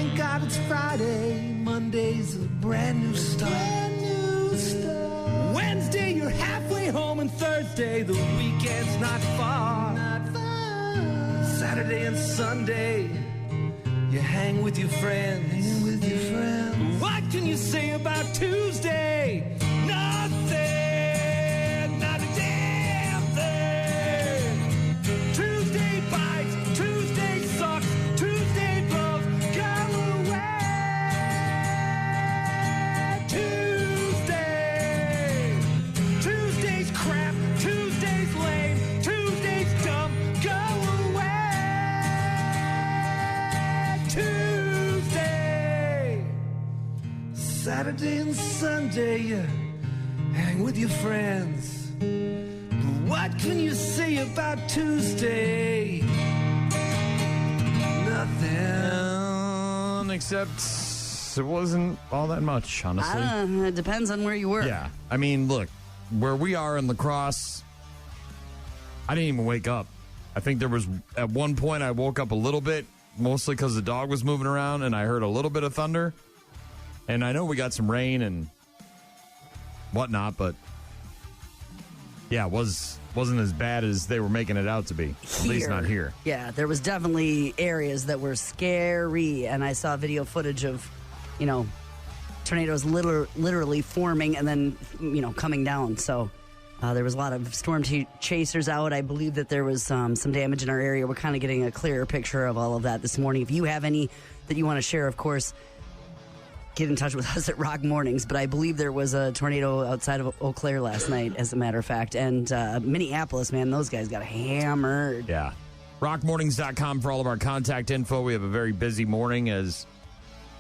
Thank God it's Friday. Monday's a brand new start. Wednesday, you're halfway home, and Thursday, the weekend's not far. Saturday and Sunday, you hang with your friends. What can you say about Tuesday? Nothing, not a damn thing. Tuesday bites, Tuesday sucks, Tuesday blows, go away. Tuesday's crap, Tuesday's lame, Tuesday's dumb, go away. Tuesday, Saturday and Sunday, you hang with your friends. But what can you say about Tuesday? Nothing. Except it wasn't all that much, honestly. It depends on where you were. Yeah. I mean, look, where we are in La Crosse, I didn't even wake up. I think there was, at one point, I woke up a little bit, mostly because the dog was moving around, and I heard a little bit of thunder. And I know we got some rain and whatnot, but yeah, it wasn't as bad as they were making it out to be. At least not here. Yeah, there was definitely areas that were scary, and I saw video footage of, tornadoes literally forming and then, coming down. So there was a lot of storm chasers out. I believe that there was some damage in our area. We're kind of getting a clearer picture of all of that this morning. If you have any that you want to share, of course, get in touch with us at Rock Mornings. But I believe there was a tornado outside of Eau Claire last night, as a matter of fact. And Minneapolis, man, those guys got hammered. Yeah. Rockmornings.com for all of our contact info. We have a very busy morning as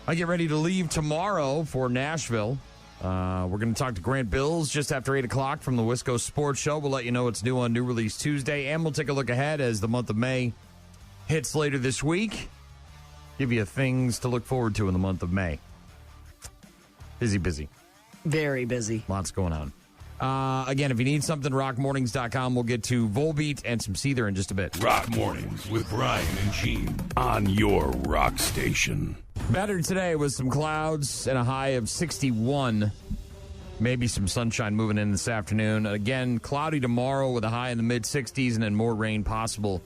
I get ready to leave tomorrow for Nashville. We're going to talk to Grant Bills just after 8 o'clock from the Wisco Sports Show. We'll let you know what's new on New Release Tuesday, and we'll take a look ahead as the month of May hits later this week. Give you things to look forward to in the month of May. Busy. Very busy. Lots going on. Again, if you need something, rockmornings.com. We'll get to Volbeat and some Seether in just a bit. Rock Mornings with Brian and Gene on your rock station. Better today with some clouds and a high of 61. Maybe some sunshine moving in this afternoon. Again, cloudy tomorrow with a high in the mid-60s and then more rain possible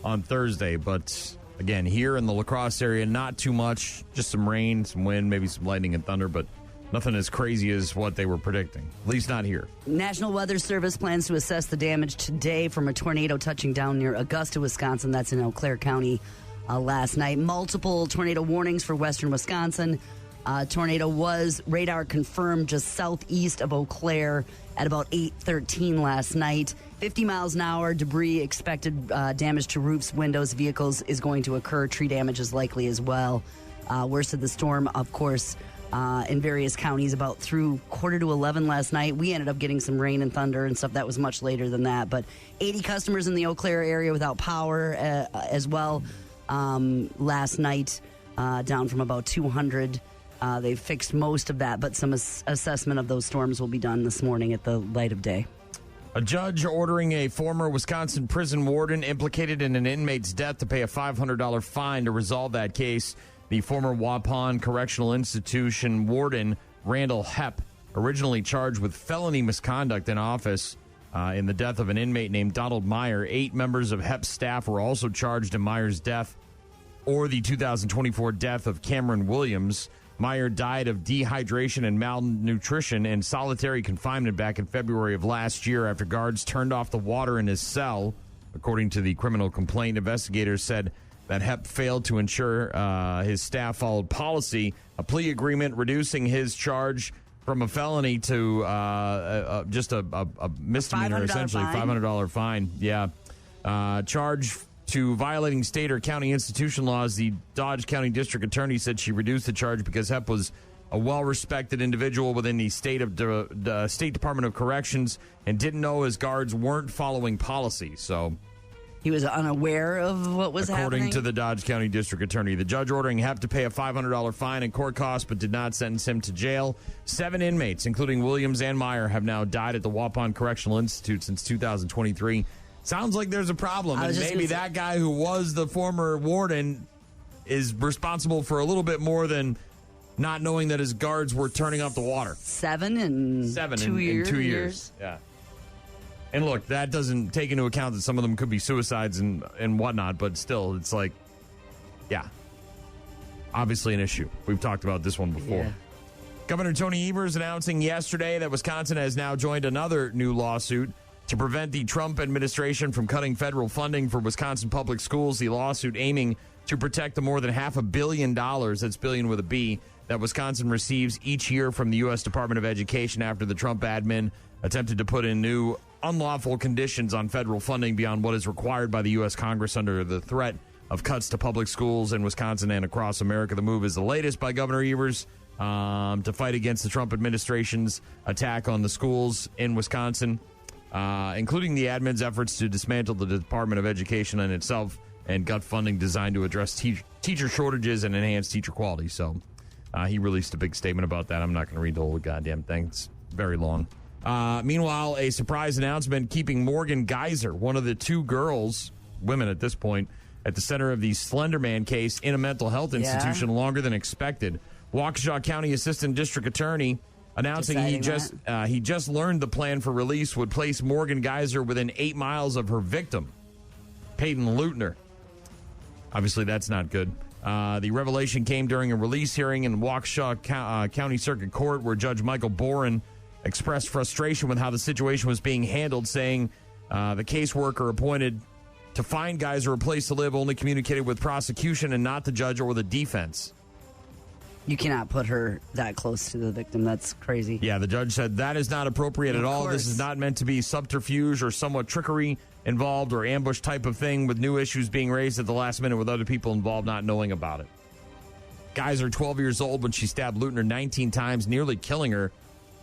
on Thursday. But again, here in the La Crosse area, not too much. Just some rain, some wind, maybe some lightning and thunder, but nothing as crazy as what they were predicting, at least not here. National Weather Service plans to assess the damage today from a tornado touching down near Augusta, Wisconsin. That's in Eau Claire County last night. Multiple tornado warnings for western Wisconsin. Tornado was radar confirmed just southeast of Eau Claire at about 8:13 last night. 50 miles an hour, debris expected, damage to roofs, windows, vehicles is going to occur. Tree damage is likely as well. Worst of the storm, of course, in various counties about through 10:45 last night. We ended up getting some rain and thunder and stuff that was much later than that. But 80 customers in the Eau Claire area without power as well last night, down from about 200. They fixed most of that, but some assessment of those storms will be done this morning at the light of day. A judge ordering a former Wisconsin prison warden implicated in an inmate's death to pay a $500 fine to resolve that case. The former Waupun Correctional Institution warden, Randall Hepp, originally charged with felony misconduct in office in the death of an inmate named Donald Meyer. 8 members of Hepp's staff were also charged in Meyer's death or the 2024 death of Cameron Williams. Meyer died of dehydration and malnutrition in solitary confinement back in February of last year after guards turned off the water in his cell. According to the criminal complaint, investigators said that Hepp failed to ensure his staff followed policy. A plea agreement reducing his charge from a felony to just a misdemeanor, essentially $500 fine. Yeah. Charge to violating state or county institution laws. The Dodge County District Attorney said she reduced the charge because Hepp was a well-respected individual within the State Department of Corrections and didn't know his guards weren't following policy. So he was unaware of what was happening? According to the Dodge County District Attorney. The judge ordering Hepp to pay a $500 fine and court costs, but did not sentence him to jail. 7 inmates, including Williams and Meyer, have now died at the Waupun Correctional Institute since 2023. Sounds like there's a problem, and maybe that guy who was the former warden is responsible for a little bit more than not knowing that his guards were turning off the water. 7 in 2 years. In 2 years. Yeah. And look, that doesn't take into account that some of them could be suicides and whatnot, but still, it's like, yeah, obviously an issue. We've talked about this one before. Yeah. Governor Tony Evers announcing yesterday that Wisconsin has now joined another new lawsuit to prevent the Trump administration from cutting federal funding for Wisconsin public schools. The lawsuit aiming to protect the more than $500 million, that's billion with a B, that Wisconsin receives each year from the U.S. Department of Education after the Trump admin attempted to put in new unlawful conditions on federal funding beyond what is required by the U.S. Congress under the threat of cuts to public schools in Wisconsin and across America. The move is the latest by Governor Evers to fight against the Trump administration's attack on the schools in Wisconsin, including the admin's efforts to dismantle the Department of Education in itself and gut funding designed to address teacher shortages and enhance teacher quality. So he released a big statement about that. I'm not going to read the whole goddamn thing. It's very long. Meanwhile, a surprise announcement keeping Morgan Geyser, one of the two girls, women at this point, at the center of the Slender Man case in a mental health institution longer than expected. Waukesha County Assistant District Attorney announcing he just learned the plan for release would place Morgan Geyser within 8 miles of her victim, Peyton Leutner. Obviously, that's not good. The revelation came during a release hearing in Waukesha County Circuit Court where Judge Michael Boren expressed frustration with how the situation was being handled, saying the caseworker appointed to find Geyser a place to live only communicated with prosecution and not the judge or the defense. You cannot put her that close to the victim. That's crazy. Yeah, the judge said that is not appropriate at all. This is not meant to be subterfuge or somewhat trickery involved or ambush type of thing with new issues being raised at the last minute with other people involved not knowing about it. Geyser, 12 years old when she stabbed Leutner 19 times, nearly killing her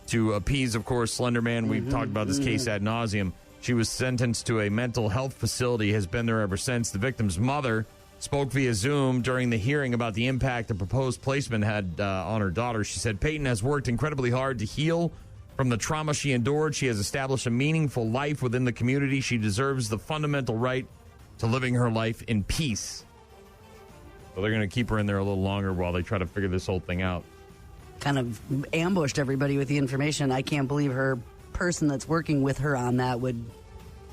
to appease, of course, Slender Man. We've talked about this case ad nauseum. She was sentenced to a mental health facility, has been there ever since. The victim's mother spoke via Zoom during the hearing about the impact the proposed placement had on her daughter. She said, Peyton has worked incredibly hard to heal from the trauma she endured. She has established a meaningful life within the community. She deserves the fundamental right to living her life in peace. So they're going to keep her in there a little longer while they try to figure this whole thing out. Kind of ambushed everybody with the information. I can't believe her person that's working with her on that would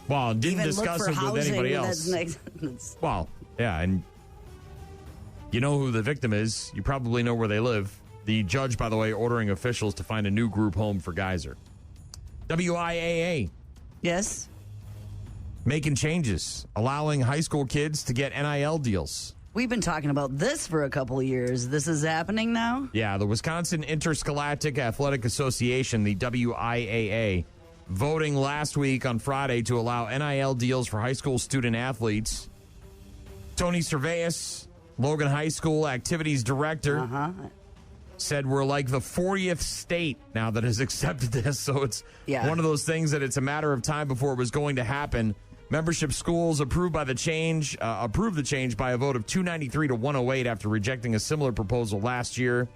didn't discuss it with anybody else. Well, yeah, and you know who the victim is. You probably know where they live. The judge, by the way, ordering officials to find a new group home for Geyser. WIAA. Yes. Making changes, allowing high school kids to get NIL deals. We've been talking about this for a couple of years. This is happening now? Yeah, the Wisconsin Interscholastic Athletic Association, the WIAA, voting last week on Friday to allow NIL deals for high school student athletes. Tony Servais, Logan High School Activities Director, said we're like the 40th state now that has accepted this. So it's one of those things that it's a matter of time before it was going to happen. Membership schools approved the change by a vote of 293 to 108 after rejecting a similar proposal last year.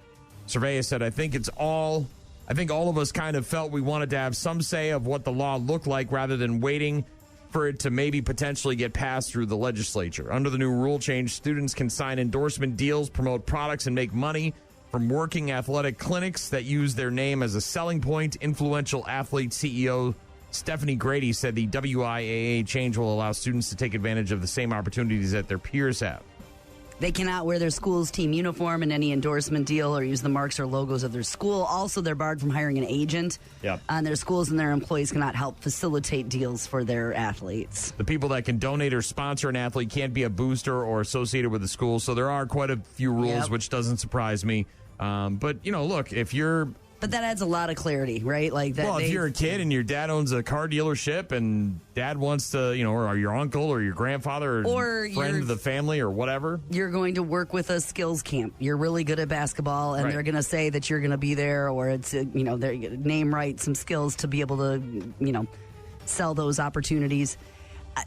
Servais said, I think all of us kind of felt we wanted to have some say of what the law looked like rather than waiting for it to maybe potentially get passed through the legislature. Under the new rule change, students can sign endorsement deals, promote products, and make money from working athletic clinics that use their name as a selling point. Influential athlete CEO Stephanie Grady said the WIAA change will allow students to take advantage of the same opportunities that their peers have. They cannot wear their school's team uniform in any endorsement deal or use the marks or logos of their school. Also, they're barred from hiring an agent. And their schools and their employees cannot help facilitate deals for their athletes. The people that can donate or sponsor an athlete can't be a booster or associated with the school. So there are quite a few rules, which doesn't surprise me. But, look, if you're... But that adds a lot of clarity, right? Like that. Well, if you're a kid and your dad owns a car dealership and dad wants to, or your uncle or your grandfather or friend of the family or whatever. You're going to work with a skills camp. You're really good at basketball and they're going to say that you're going to be there or it's, they're name right some skills to be able to, sell those opportunities.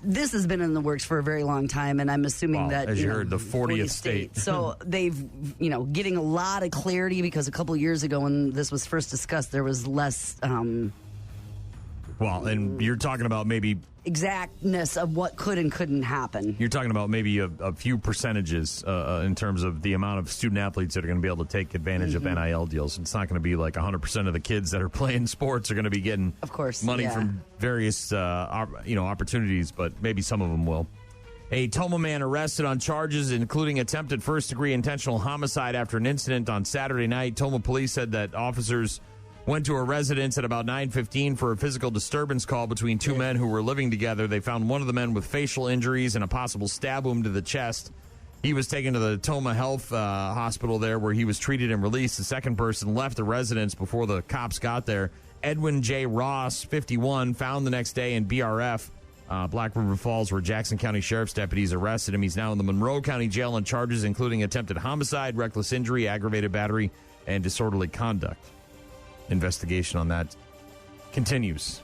This has been in the works for a very long time, and I'm assuming that... As you heard, the 40th state. So they've, getting a lot of clarity because a couple of years ago when this was first discussed, there was less Well, and you're talking about maybe exactness of what could and couldn't happen. You're talking about maybe a few percentages in terms of the amount of student athletes that are going to be able to take advantage of NIL deals. It's not going to be like 100% of the kids that are playing sports are going to be getting, of course, money from various opportunities, but maybe some of them will. A Toma man arrested on charges including attempted first-degree intentional homicide after an incident on Saturday night. Toma police said that officers went to a residence at about 9:15 for a physical disturbance call between two men who were living together. They found one of the men with facial injuries and a possible stab wound to the chest. He was taken to the Toma Health Hospital there where he was treated and released. The second person left the residence before the cops got there. Edwin J. Ross, 51, found the next day in BRF, Black River Falls, where Jackson County Sheriff's deputies arrested him. He's now in the Monroe County Jail on charges including attempted homicide, reckless injury, aggravated battery, and disorderly conduct. Investigation on that continues.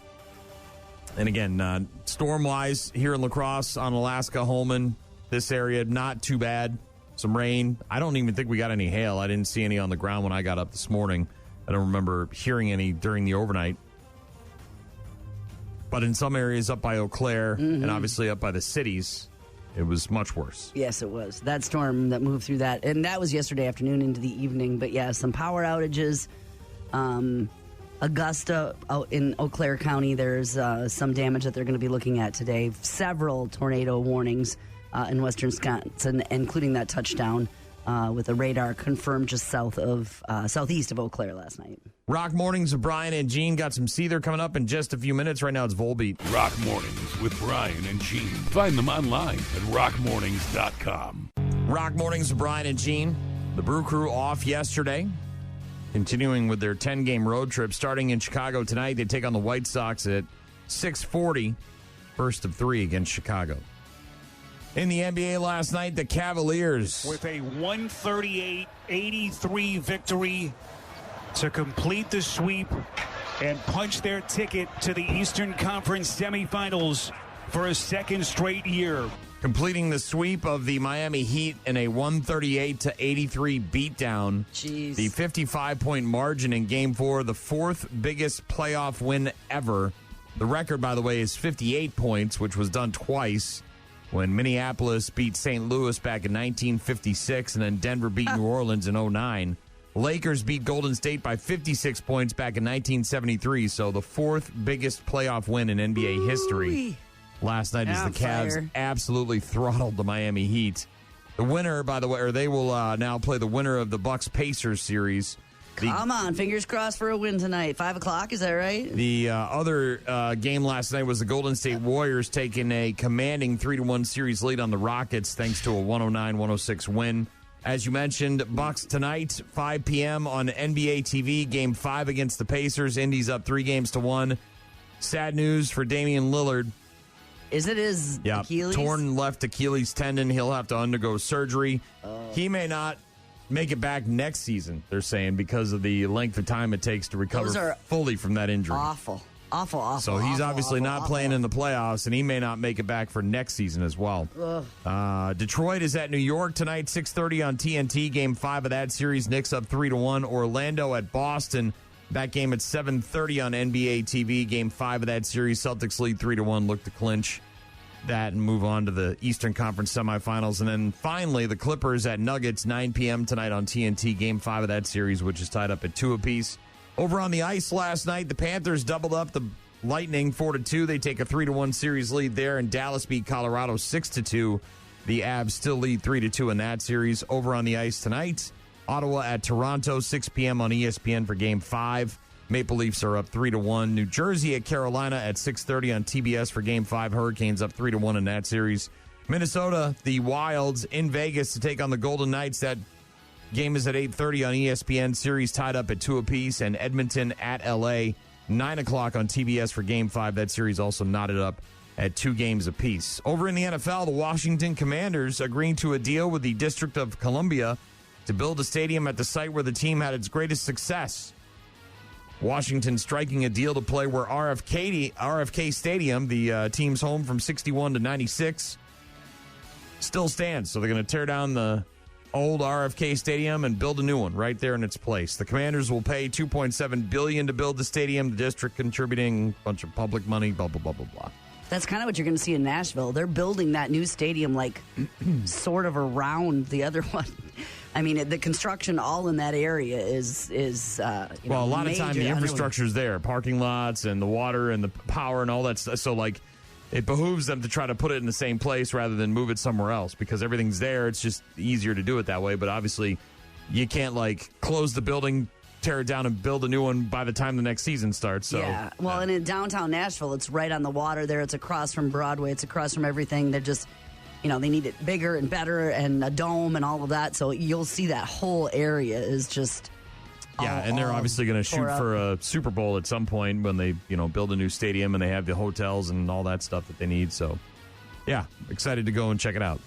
And again, storm-wise, here in La Crosse, on Alaska, Holman, this area, not too bad. Some rain. I don't even think we got any hail. I didn't see any on the ground when I got up this morning. I don't remember hearing any during the overnight. But in some areas up by Eau Claire and obviously up by the cities, it was much worse. Yes, it was. That storm that moved through that, and that was yesterday afternoon into the evening. But yeah, some power outages. Augusta out in Eau Claire County, there's some damage that they're going to be looking at today. Several tornado warnings in western Wisconsin, including that touchdown with a radar confirmed just southeast of Eau Claire last night. Rock Mornings with Brian and Gene. Got some Seether coming up in just a few minutes. Right now it's Volbeat. Rock Mornings with Brian and Gene. Find them online at rockmornings.com. Rock Mornings with Brian and Gene. The Brew Crew off yesterday. Continuing with their 10-game road trip, starting in Chicago tonight, they take on the White Sox at 6:40, first of three against Chicago. In the NBA last night, the Cavaliers, with a 138-83 victory to complete the sweep and punch their ticket to the Eastern Conference semifinals for a second straight year. Completing the sweep of the Miami Heat in a 138-83 beatdown. Jeez. The 55-point margin in Game 4, the fourth biggest playoff win ever. The record, by the way, is 58 points, which was done twice when Minneapolis beat St. Louis back in 1956 and then Denver beat New Orleans in 2009. Lakers beat Golden State by 56 points back in 1973, so the fourth biggest playoff win in NBA history. Last night as the Cavs absolutely throttled the Miami Heat. The winner, by the way, or they will now play the winner of the Bucks-Pacers series. Come on, fingers crossed for a win tonight. 5 o'clock, is that right? The other game last night was the Golden State Warriors taking a commanding 3-1 series lead on the Rockets thanks to a 109-106 win. As you mentioned, Bucks tonight, 5 p.m. on NBA TV, Game 5 against the Pacers. Indy's up 3-1. Sad news for Damian Lillard. Is it his Achilles? Torn left Achilles tendon. He'll have to undergo surgery. He may not make it back next season, they're saying, because of the length of time it takes to recover fully from that injury. Awful. So he's obviously not playing in the playoffs, and he may not make it back for next season as well. Detroit is at New York tonight, 6:30 on TNT. Game 5 of that series. Knicks up 3-1. Orlando at Boston. That game at 7:30 on NBA TV. Game 5 of that series. Celtics lead 3-1. Look to clinch that and move on to the Eastern Conference semifinals. And then finally, the Clippers at Nuggets, 9 p.m. tonight on TNT. Game 5 of that series, which is tied up at 2 apiece. Over on the ice last night, the Panthers doubled up the Lightning 4-2. They take a 3-1 series lead there, and Dallas beat Colorado 6-2. The Avs still lead 3-2 in that series. Over on the ice tonight, Ottawa at Toronto, 6 p.m. on ESPN for Game 5. Maple Leafs are up 3-1. New Jersey at Carolina at 6:30 on TBS for Game 5. Hurricanes up 3-1 in that series. Minnesota, the Wilds in Vegas to take on the Golden Knights. That game is at 8:30 on ESPN. Series tied up at 2 apiece. And Edmonton at LA, 9 o'clock on TBS for Game 5. That series also knotted up at 2 games apiece. Over in the NFL, the Washington Commanders agreeing to a deal with the District of Columbia to build a stadium at the site where the team had its greatest success. Washington striking a deal to play where RFK Stadium, the team's home from 61 to 96, still stands. So they're going to tear down the old RFK Stadium and build a new one right there in its place. The Commanders will pay $2.7 billion to build the stadium. The district contributing a bunch of public money, blah, blah, blah, blah, blah. That's kind of what you're going to see in Nashville. They're building that new stadium like sort of around the other one. I mean, the construction all in that area is a lot of time the infrastructure's there, parking lots and the water and the power and all that stuff. So, like, it behooves them to try to put it in the same place rather than move it somewhere else because everything's there. It's just easier to do it that way. But obviously, you can't, like, close the building, tear it down, and build a new one by the time the next season starts. So, yeah. Well, and in downtown Nashville, it's right on the water there. It's across from Broadway. It's across from everything. They're just, they need it bigger and better and a dome and all of that. So you'll see that whole area is just... and they're obviously going to shoot for a Super Bowl at some point when they, build a new stadium and they have the hotels and all that stuff that they need. So, yeah, excited to go and check it out.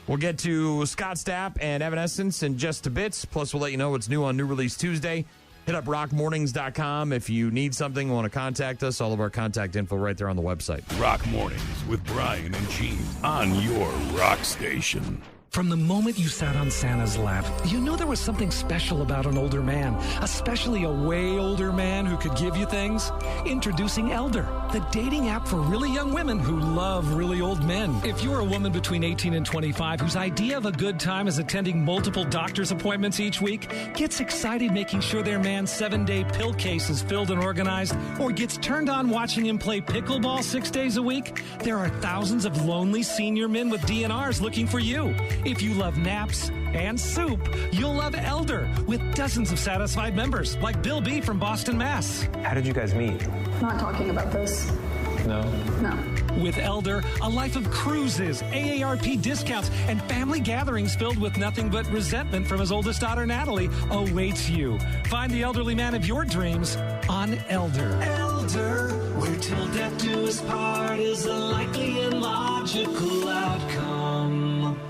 We'll get to Scott Stapp and Evanescence in just a bit. Plus, we'll let you know what's new on New Release Tuesday. Hit up rockmornings.com if you need something, want to contact us. All of our contact info right there on the website. Rock Mornings with Brian and Gene on your rock station. From the moment you sat on Santa's lap, you knew there was something special about an older man, especially a way older man who could give you things. Introducing Elder, the dating app for really young women who love really old men. If you're a woman between 18 and 25 whose idea of a good time is attending multiple doctor's appointments each week, gets excited making sure their man's 7-day pill case is filled and organized, or gets turned on watching him play pickleball 6 days a week, there are thousands of lonely senior men with DNRs looking for you. If you love naps and soup, you'll love Elder with dozens of satisfied members like Bill B. from Boston, Mass. How did you guys meet? Not talking about this. No? No. With Elder, a life of cruises, AARP discounts, and family gatherings filled with nothing but resentment from his oldest daughter, Natalie, awaits you. Find the elderly man of your dreams on Elder. Elder, where till death do us part is a likely and logical outcome.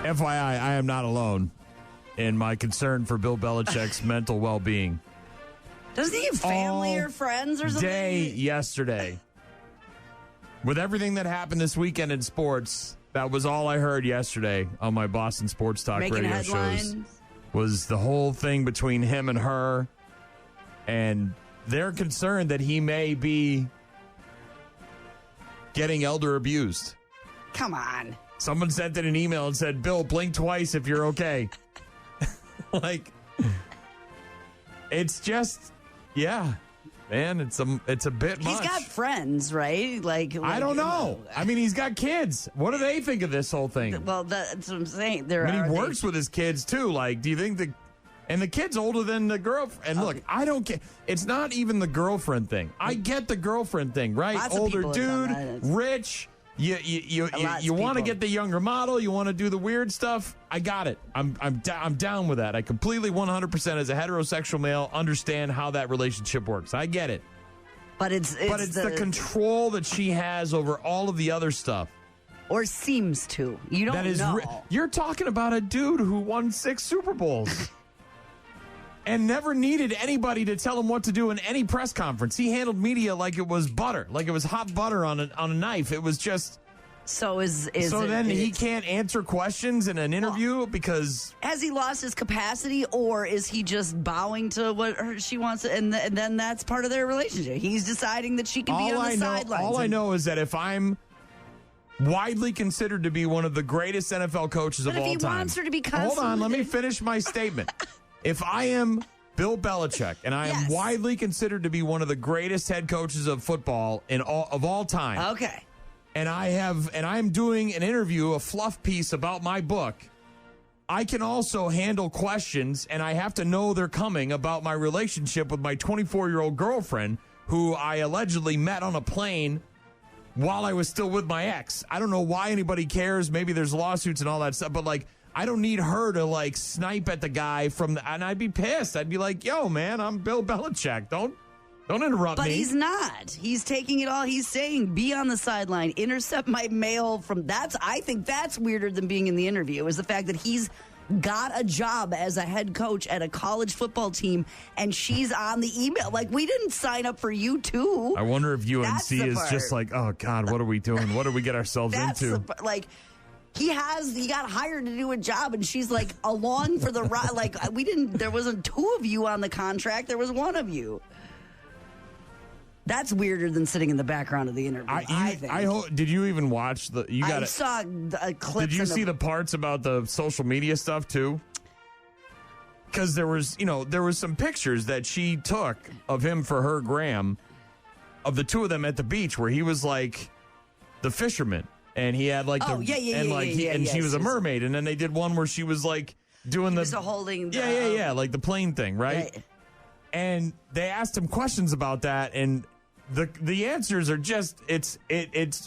FYI, I am not alone in my concern for Bill Belichick's mental well-being. Doesn't he have family or friends or something? Day yesterday. With everything that happened this weekend in sports, that was all I heard yesterday on my Boston Sports Talk Making radio headlines. shows. Was the whole thing between him and her. And they're concerned that he may be getting elder abused. Come on. Someone sent in an email and said, Bill, blink twice if you're okay. Like, it's just, yeah, man, it's a bit much. He's got friends, right? Like I don't know. I mean, he's got kids. What do they think of this whole thing? Well, that's what I'm saying. He works with his kids, too. Like, do you think and the kid's older than the girlfriend. And look, I don't get, it's not even the girlfriend thing. I get the girlfrind thing, right? Lots of Older people have done dude, that. rich. You want to get the younger model. You want to do the weird stuff. I got it. I'm down with that. I completely 100% as a heterosexual male understand how that relationship works. I get it. But it's the control that she has over all of the other stuff. Or seems to. You don't know. You're talking about a dude who won 6 Super Bowls. And never needed anybody to tell him what to do in any press conference. He handled media like it was butter, like it was hot butter on a knife. It was just. He can't answer questions in an interview because. Has he lost his capacity, or is he just bowing to what she wants, and then that's part of their relationship? He's deciding that she can be on the sidelines. All I know is that if I'm widely considered to be one of the greatest NFL coaches of all time. But if he wants her to be constantly. Hold on, let me finish my statement. If I am Bill Belichick and I am widely considered to be one of the greatest head coaches of football of all time. Okay. And I'm doing an interview, a fluff piece about my book, I can also handle questions, and I have to know they're coming about my relationship with my 24-year-old girlfriend, who I allegedly met on a plane while I was still with my ex. I don't know why anybody cares. Maybe there's lawsuits and all that stuff, but I don't need her to snipe at the guy and I'd be pissed. I'd be like, yo, man, I'm Bill Belichick. Don't interrupt me. But he's not. He's taking it all. He's saying, be on the sideline, intercept my mail from I think that's weirder than being in the interview, is the fact that he's got a job as a head coach at a college football team and she's on the email. We didn't sign up for you too. I wonder if UNC is just like, oh God, what are we doing? What did we get ourselves into? He got hired to do a job, and she's like along for the ride. Like, there wasn't two of you on the contract. There was one of you. That's weirder than sitting in the background of the interview. I think. Did you even watch the? I saw clips. Did you see the parts about the social media stuff too? Because there was some pictures that she took of him for her gram, of the two of them at the beach where he was like the fisherman and he had like she was a mermaid, and then they did one where she was like doing holding like the plane thing, right? And they asked him questions about that, and the answers are just it's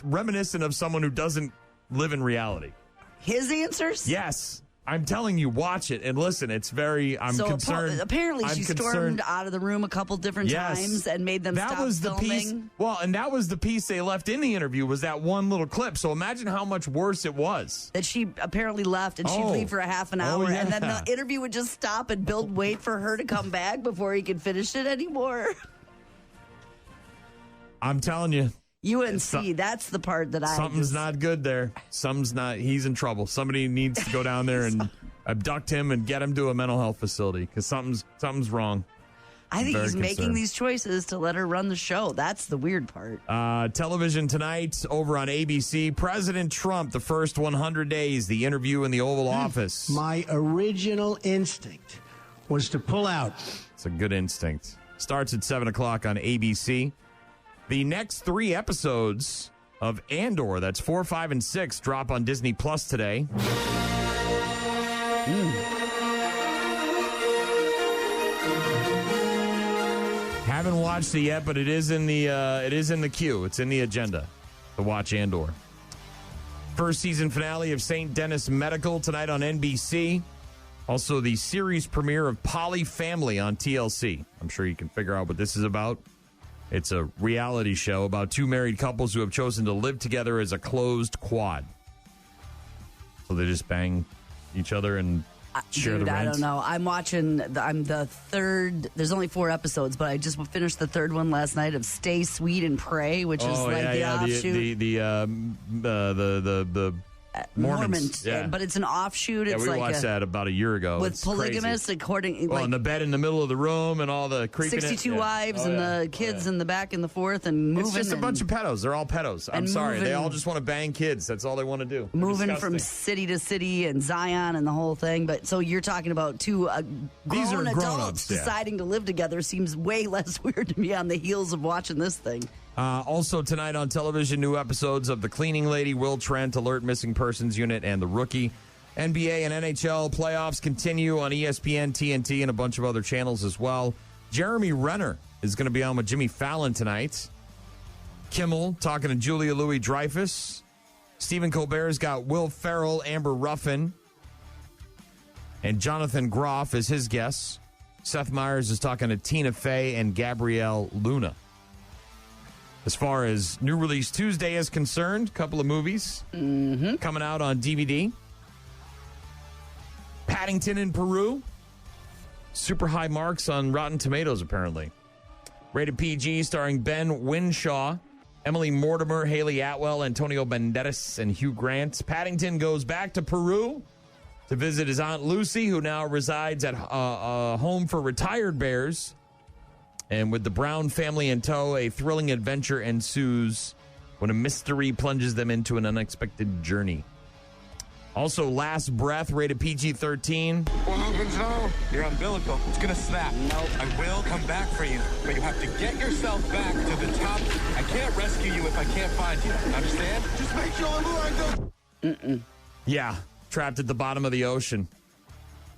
reminiscent of someone who doesn't live in reality. His answers? Yes. I'm telling you, watch it and listen. It's very. I'm concerned. Apparently, she stormed out of the room a couple different times and made them stop filming. The piece. Well, and that was the piece they left in the interview, was that one little clip. So imagine how much worse it was. That she apparently left, and she'd leave for a half an hour, and then the interview would just stop and Bill would wait for her to come back before he could finish it anymore. I'm telling you. UNC, that's the part that something's not good there. Something's not. He's in trouble. Somebody needs to go down there and abduct him and get him to a mental health facility because something's wrong. I think he's making these choices to let her run the show. That's the weird part. Television tonight over on ABC. President Trump, the first 100 days, the interview in the Oval Office. My original instinct was to pull out. It's a good instinct. Starts at 7 o'clock on ABC. The next 3 episodes of Andor, that's 4, 5, and 6, drop on Disney Plus today. Haven't watched it yet, but it is in the queue. It's in the agenda to watch Andor. First season finale of St. Denis Medical tonight on NBC. Also, the series premiere of Poly Family on TLC. I'm sure you can figure out what this is about. It's a reality show about 2 married couples who have chosen to live together as a closed quad. So they just bang each other and share the rent. I don't know. I'm the third. There's only 4 episodes, but I just finished the third one last night of Stay Sweet and Pray, which is the offshoot. The Mormons. Yeah. But it's an offshoot. Yeah, it's we watched that about a year ago. With polygamists, according in the bed in the middle of the room and all the creeping 62 wives and the kids in the back and the forth and moving. It's just a bunch of pedos. They're all pedos. I'm sorry. They all just want to bang kids. That's all they want to do. Moving from city to city and Zion and the whole thing. But so you're talking about 2 grown adults deciding to live together seems way less weird to me on the heels of watching this thing. Also tonight on television, new episodes of The Cleaning Lady, Will Trent, Alert Missing Persons Unit, and The Rookie. NBA and NHL playoffs continue on ESPN, TNT, and a bunch of other channels as well. Jeremy Renner is going to be on with Jimmy Fallon tonight. Kimmel talking to Julia Louis-Dreyfus. Stephen Colbert's got Will Ferrell, Amber Ruffin, and Jonathan Groff as his guests. Seth Meyers is talking to Tina Fey and Gabrielle Luna. As far as New Release Tuesday is concerned, a couple of movies coming out on DVD. Paddington in Peru. Super high marks on Rotten Tomatoes, apparently. Rated PG, starring Ben Winshaw, Emily Mortimer, Haley Atwell, Antonio Banderas, and Hugh Grant. Paddington goes back to Peru to visit his Aunt Lucy, who now resides at a home for retired bears. And with the Brown family in tow, a thrilling adventure ensues when a mystery plunges them into an unexpected journey. Also, Last Breath, rated PG-13. What happens now? Your umbilical. It's going to snap. Nope. I will come back for you, but you have to get yourself back to the top. I can't rescue you if I can't find you. Understand? Just make sure I go. Yeah, trapped at the bottom of the ocean.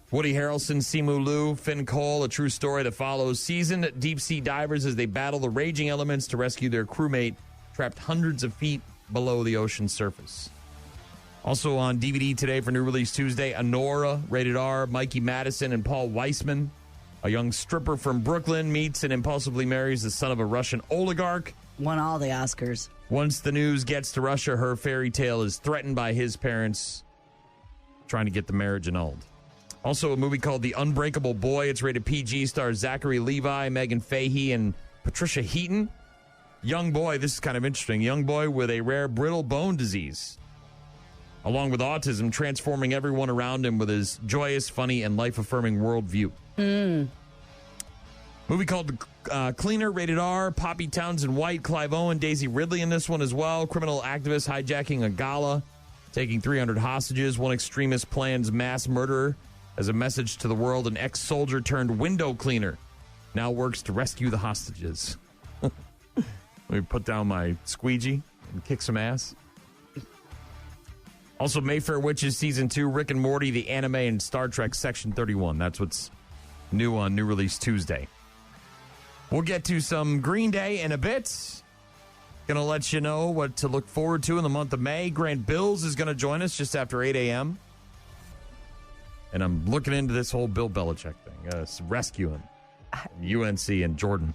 Woody Harrelson, Simu Liu, Finn Cole, a true story that follows seasoned deep-sea divers as they battle the raging elements to rescue their crewmate trapped hundreds of feet below the ocean's surface. Also on DVD today for New Release Tuesday, Anora, rated R, Mikey Madison and Paul Weissman. A young stripper from Brooklyn meets and impulsively marries the son of a Russian oligarch. Won all the Oscars. Once the news gets to Russia, her fairy tale is threatened by his parents trying to get the marriage annulled. Also, a movie called The Unbreakable Boy. It's rated PG, stars Zachary Levi, Megan Fahey, and Patricia Heaton. Young boy, this is kind of interesting. Young boy with a rare brittle bone disease along with autism, transforming everyone around him with his joyous, funny, and life-affirming worldview. Movie called Cleaner, rated R. Poppy Townsend White, Clive Owen, Daisy Ridley in this one as well. Criminal activists hijacking a gala, taking 300 hostages. One extremist plans mass murder as a message to the world. An ex-soldier turned window cleaner now works to rescue the hostages. Let me put down my squeegee and kick some ass. Also, Mayfair Witches Season 2, Rick and Morty, the anime, and Star Trek Section 31. That's what's new on New Release Tuesday. We'll get to some Green Day in a bit. Going to let you know what to look forward to in the month of May. Grant Bills is going to join us just after 8 a.m. And I'm looking into this whole Bill Belichick thing. Rescue him. UNC and Jordan.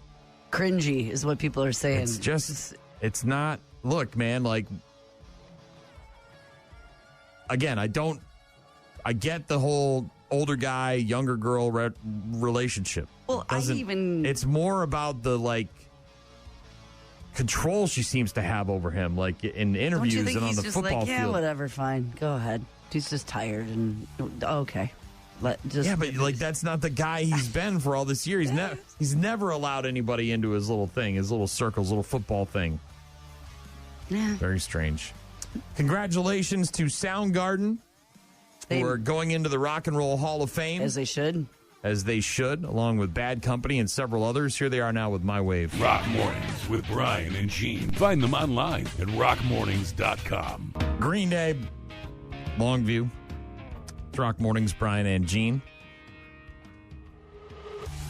Cringy is what people are saying. It's just, it's not, look, man, like, again, I get the whole older guy, younger girl relationship. Well, it's more about the, like, control she seems to have over him, like, in interviews and on the football field. Yeah, whatever, fine. Go ahead. He's just tired and, okay. But like, that's not the guy he's been for all this year. He's never allowed anybody into his little thing, his little circles, little football thing. Yeah. Very strange. Congratulations to Soundgarden, who are going into the Rock and Roll Hall of Fame. As they should. As they should, along with Bad Company and several others. Here they are now with My Wave. Rock Mornings with Brian and Gene. Find them online at rockmornings.com. Green Day, Longview. It's Rock Mornings, Brian and Gene.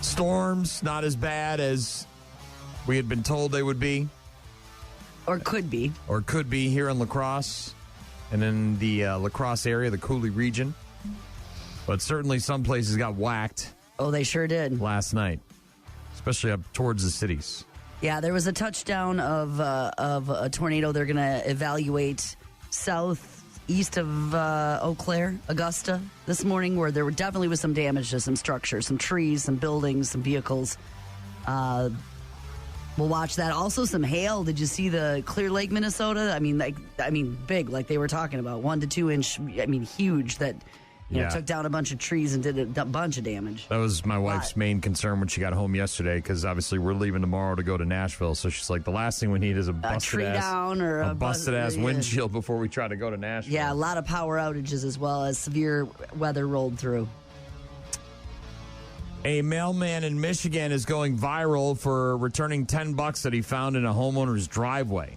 Storms, not as bad as we had been told they would be. Or could be. Or could be here in La Crosse and in the La Crosse area, the Cooley region. But certainly some places got whacked. Oh, they sure did. Last night, especially up towards the cities. Yeah, there was a touchdown of a tornado. They're going to evaluate southeast of Eau Claire, Augusta, this morning, where there definitely was some damage to some structures, some trees, some buildings, some vehicles. We'll watch that. Also, some hail. Did you see the Clear Lake, Minnesota? I mean, big, like they were talking about, 1 to 2 inch. I mean, huge. That took down a bunch of trees and did a bunch of damage. That was my wife's main concern when she got home yesterday, because obviously we're leaving tomorrow to go to Nashville. So she's like, the last thing we need is a busted ass windshield before we try to go to Nashville. Yeah, a lot of power outages as well as severe weather rolled through. A mailman in Michigan is going viral for returning $10 that he found in a homeowner's driveway.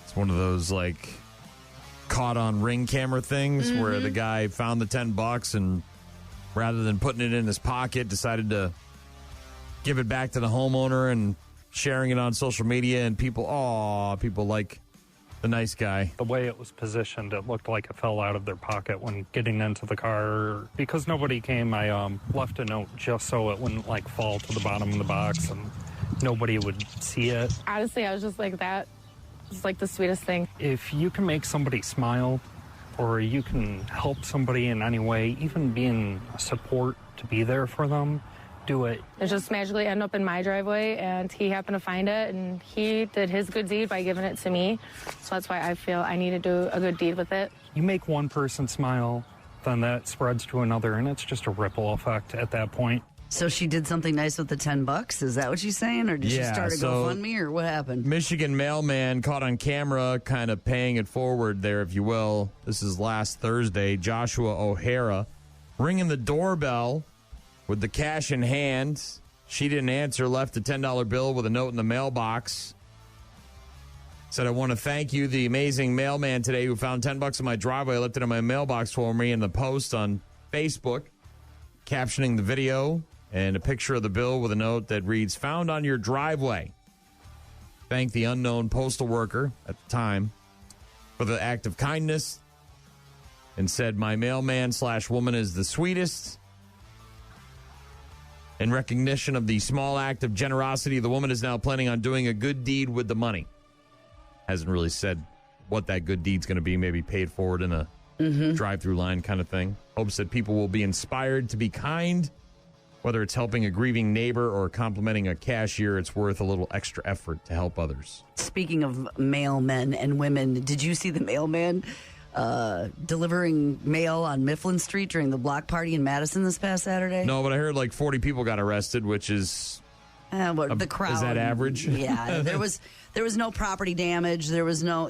It's one of those, like, caught on Ring camera things where the guy found the $10 and rather than putting it in his pocket, decided to give it back to the homeowner and sharing it on social media. And people like the nice guy. The way it was positioned, it looked like it fell out of their pocket when getting into the car. Because nobody came, I left a note just so it wouldn't like fall to the bottom of the box and nobody would see it. Honestly, I was just like, that is like the sweetest thing. If you can make somebody smile or you can help somebody in any way, even being a support to be there for them, do it. It just magically ended up in my driveway, and he happened to find it, and he did his good deed by giving it to me. So that's why I feel I need to do a good deed with it. You make one person smile, then that spreads to another, and it's just a ripple effect at that point. So she did something nice with the $10? Is that what she's saying? Or did she start a GoFundMe, or what happened? Michigan mailman caught on camera kind of paying it forward there, if you will. This is last Thursday. Joshua O'Hara ringing the doorbell with the cash in hand. She didn't answer, left a $10 bill with a note in the mailbox. Said, I want to thank you, the amazing mailman today who found $10 in my driveway, left it in my mailbox for me, in the post on Facebook, captioning the video and a picture of the bill with a note that reads, found on your driveway. Thanked the unknown postal worker at the time for the act of kindness and said, my mailman/woman is the sweetest. In recognition of the small act of generosity, the woman is now planning on doing a good deed with the money. Hasn't really said what that good deed's going to be, maybe paid forward in a drive-through line kind of thing. Hopes that people will be inspired to be kind. Whether it's helping a grieving neighbor or complimenting a cashier, it's worth a little extra effort to help others. Speaking of mailmen and women, did you see the mailman delivering mail on Mifflin Street during the block party in Madison this past Saturday? No, but I heard like 40 people got arrested, which is... the crowd. Is that average? Yeah, there was no property damage. There was no,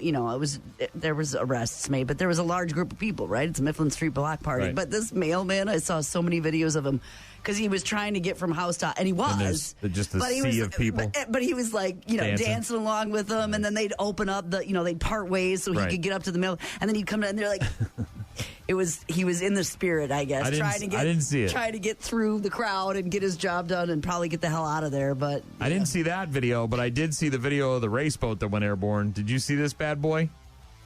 there was arrests made, but there was a large group of people, right? It's a Mifflin Street block party. Right. But this mailman, I saw so many videos of him because he was trying to get from house to, and he was. And just a sea of people. But he was like, dancing along with them, and then they'd open up they'd part ways so he could get up to the mail, and then he'd come down, and they're like... He was in the spirit, I guess, I didn't see it. Trying to get through the crowd and get his job done and probably get the hell out of there. But I didn't see that video, but I did see the video of the race boat that went airborne. Did you see this bad boy?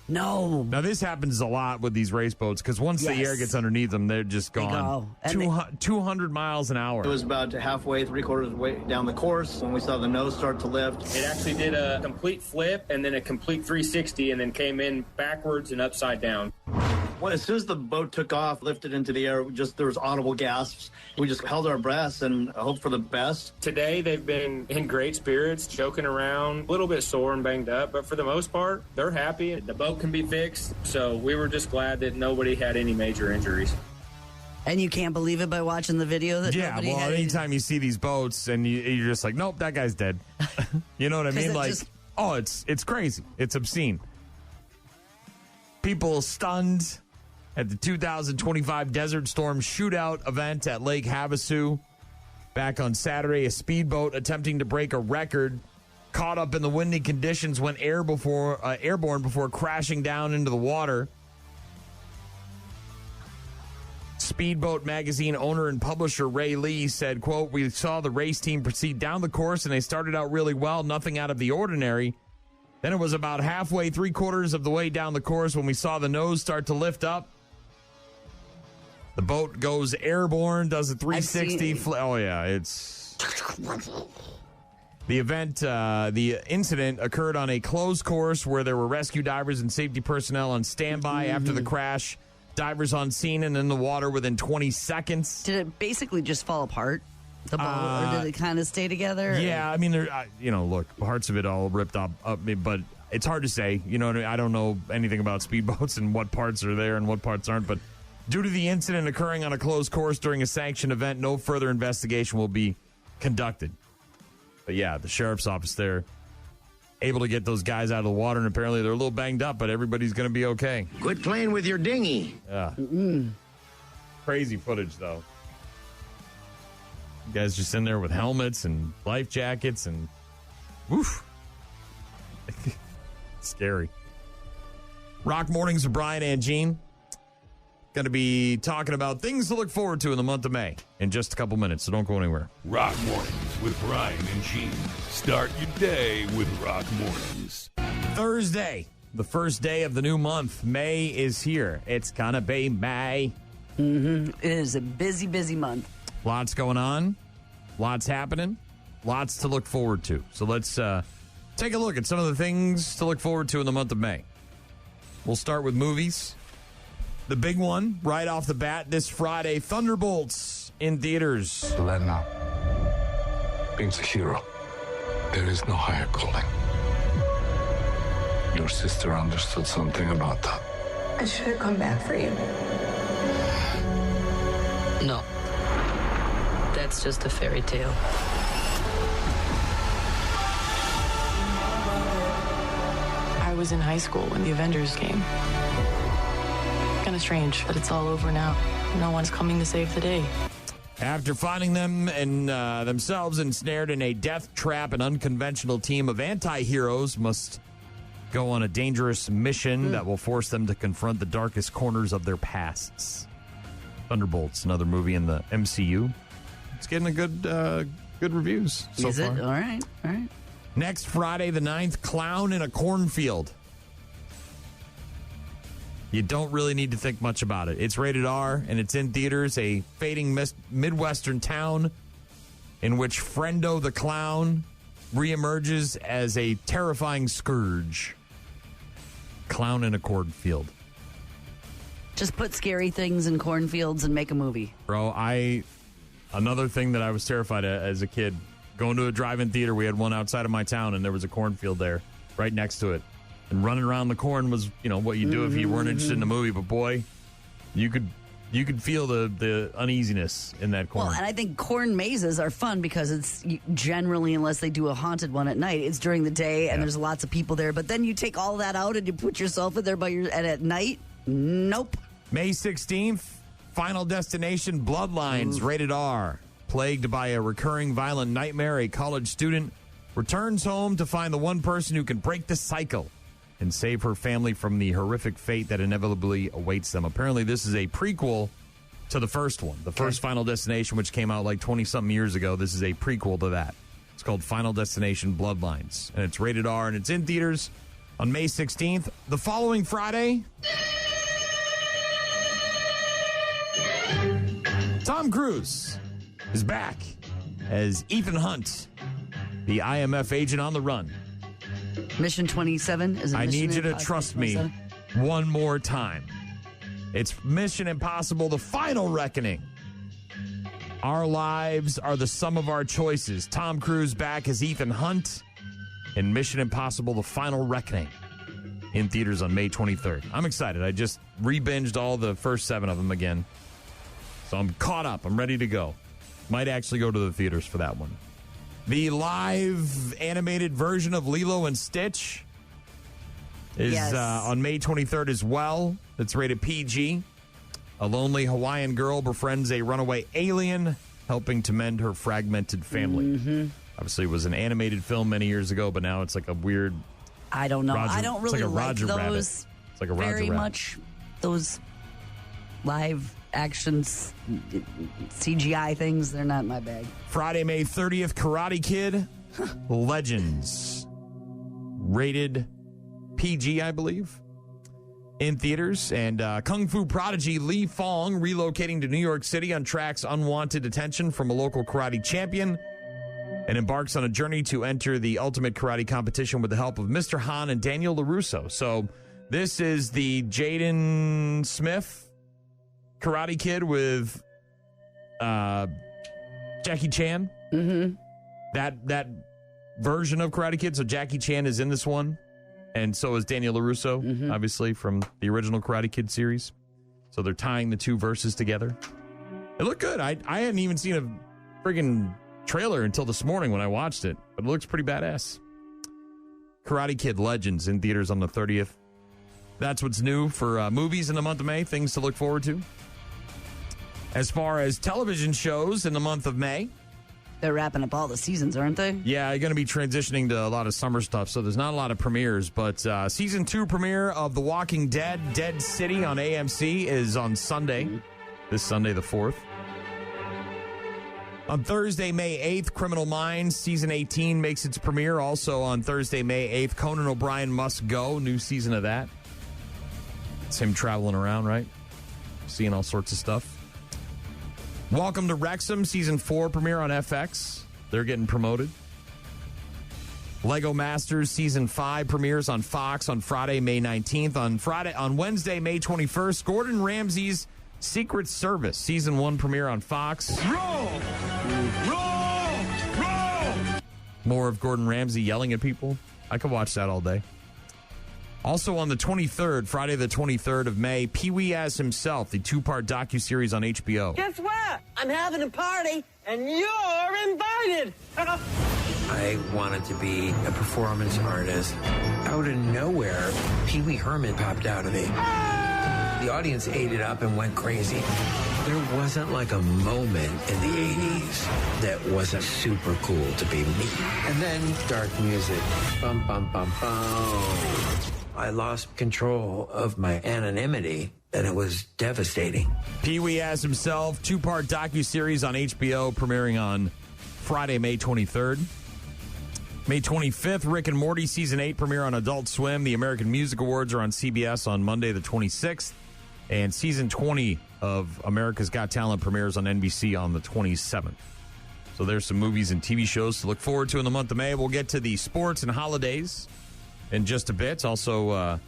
No. Now, this happens a lot with these race boats because once the air gets underneath them, they're just gone. 200 miles an hour. It was about halfway, three-quarters of the way down the course when we saw the nose start to lift. It actually did a complete flip and then a complete 360 and then came in backwards and upside down. Well, as soon as the boat took off, lifted into the air, there was audible gasps. We just held our breaths and hoped for the best. Today, they've been in great spirits, joking around, a little bit sore and banged up, but for the most part, they're happy. The boat can be fixed, so we were just glad that nobody had any major injuries. And you can't believe it by watching the video that nobody had. Anytime you see these boats and you're just like, nope, that guy's dead. You know what I mean? Like, it's crazy. It's obscene. People stunned at the 2025 Desert Storm Shootout event at Lake Havasu. Back on Saturday, a speedboat attempting to break a record caught up in the windy conditions went airborne before crashing down into the water. Speedboat Magazine owner and publisher Ray Lee said, quote, "We saw the race team proceed down the course and they started out really well, nothing out of the ordinary. Then it was about halfway, three-quarters of the way down the course when we saw the nose start to lift up. The boat goes airborne, does a 360. Oh, yeah, it's... The incident occurred on a closed course where there were rescue divers and safety personnel on standby after the crash. Divers on scene and in the water within 20 seconds. Did it basically just fall apart, the boat, or did it kind of stay together? Yeah, I mean, look, parts of it all ripped up, but it's hard to say. You know what I mean? I don't know anything about speedboats and what parts are there and what parts aren't, but due to the incident occurring on a closed course during a sanctioned event, no further investigation will be conducted. But yeah, the sheriff's office there able to get those guys out of the water, and apparently they're a little banged up, but everybody's going to be okay. Quit playing with your dinghy. Yeah. Crazy footage, though. You guys just in there with helmets and life jackets and woof. Scary. Rock Mornings with Brian and Gene. Going to be talking about things to look forward to in the month of May in just a couple minutes, so don't go anywhere. Rock Mornings with Brian and Gene. Start your day with Rock Mornings. Thursday, the first day of the new month. May is here. It's going to be May. Mm-hmm. It is a busy, busy month. Lots going on. Lots happening. Lots to look forward to. So let's take a look at some of the things to look forward to in the month of May. We'll start with movies. The big one, right off the bat, this Friday, Thunderbolts in theaters. Selena, being a hero, there is no higher calling. Your sister understood something about that. I should have come back for you. No. That's just a fairy tale. I was in high school when the Avengers came. Kind of strange that it's all over now. No one's coming to save the day. After finding them and themselves ensnared in a death trap, an unconventional team of anti-heroes must go on a dangerous mission that will force them to confront the darkest corners of their pasts. Thunderbolts, another movie in the MCU. It's getting a good reviews so Is far. it? All right. Next Friday the 9th, Clown in a Cornfield. You don't really need to think much about it. It's rated R, and it's in theaters. A fading Midwestern town in which Friendo the Clown reemerges as a terrifying scourge. Clown in a Cornfield. Just put scary things in cornfields and make a movie. Bro, another thing that I was terrified of as a kid, going to a drive-in theater, we had one outside of my town, and there was a cornfield there right next to it. And running around the corn was, what you do if you weren't interested in the movie. But boy, you could feel the uneasiness in that corn. Well, and I think corn mazes are fun because it's generally, unless they do a haunted one at night, it's during the day and there's lots of people there. But then you take all that out and you put yourself in there and at night, nope. May 16th, Final Destination Bloodlines, rated R. Plagued by a recurring violent nightmare, a college student returns home to find the one person who can break the cycle and save her family from the horrific fate that inevitably awaits them. Apparently, this is a prequel to the first one. The first Final Destination, which came out like 20-something years ago, this is a prequel to that. It's called Final Destination Bloodlines, and it's rated R, and it's in theaters on May 16th. The following Friday, Tom Cruise is back as Ethan Hunt, the IMF agent on the run. Mission 27 is. I need you to trust me one more time. It's Mission Impossible: The Final Reckoning. Our lives are the sum of our choices. Tom Cruise back as Ethan Hunt in Mission Impossible: The Final Reckoning in theaters on May 23rd. I'm excited. I just re-binged all the first 7 of them again. So I'm caught up. I'm ready to go. Might actually go to the theaters for that one. The animated version of Lilo and Stitch is on May 23rd as well. It's rated PG. A lonely Hawaiian girl befriends a runaway alien, helping to mend her fragmented family. Mm-hmm. Obviously, it was an animated film many years ago, but now it's like a weird... I don't know. I don't really like those It's like a Roger very Rabbit. much. Those live actions, CGI things, they're not my bag. Friday, May 30th, Karate Kid Legends. Rated PG, I believe, in theaters. And Kung Fu prodigy Li Fong relocating to New York City attracts unwanted attention from a local karate champion and embarks on a journey to enter the ultimate karate competition with the help of Mr. Han and Daniel LaRusso. So this is the Jaden Smith Karate Kid with Jackie Chan. Mm-hmm. That version of Karate Kid. So Jackie Chan is in this one, and so is Daniel LaRusso, obviously from the original Karate Kid series. So they're tying the two verses together. It looked good. I hadn't even seen a friggin' trailer until this morning when I watched it, but it looks pretty badass. Karate Kid Legends in theaters on the 30th. That's what's new for movies in the month of May, things to look forward to. As far as television shows in the month of May, they're wrapping up all the seasons, aren't they? Yeah, you're going to be transitioning to a lot of summer stuff, so there's not a lot of premieres. But season 2 premiere of The Walking Dead, Dead City on AMC is on Sunday, this Sunday the 4th. On Thursday, May 8th, Criminal Minds season 18 makes its premiere. Also on Thursday, May 8th, Conan O'Brien Must Go, new season of that. It's him traveling around, right? Seeing all sorts of stuff. Welcome to Wrexham, Season 4 premiere on FX. They're getting promoted. Lego Masters Season 5 premieres on Fox on Friday, May 19th. On Wednesday, May 21st, Gordon Ramsay's Secret Service Season 1 premiere on Fox. Roll! More of Gordon Ramsay yelling at people. I could watch that all day. Also on the 23rd, Friday the 23rd of May, Pee-wee as Himself, the 2-part docuseries on HBO. Guess what? I'm having a party, and you're invited. I wanted to be a performance artist. Out of nowhere, Pee-wee Herman popped out of me. The audience ate it up and went crazy. There wasn't like a moment in the 80s that wasn't super cool to be me. And then dark music. Bum, bum, bum, bum. I lost control of my anonymity, and it was devastating. Pee-wee as Himself, 2-part docuseries on HBO, premiering on Friday, May 23rd. May 25th, Rick and Morty Season 8 premiere on Adult Swim. The American Music Awards are on CBS on Monday the 26th. And Season 20 of America's Got Talent premieres on NBC on the 27th. So there's some movies and TV shows to look forward to in the month of May. We'll get to the sports and holidays in just a bit. Also,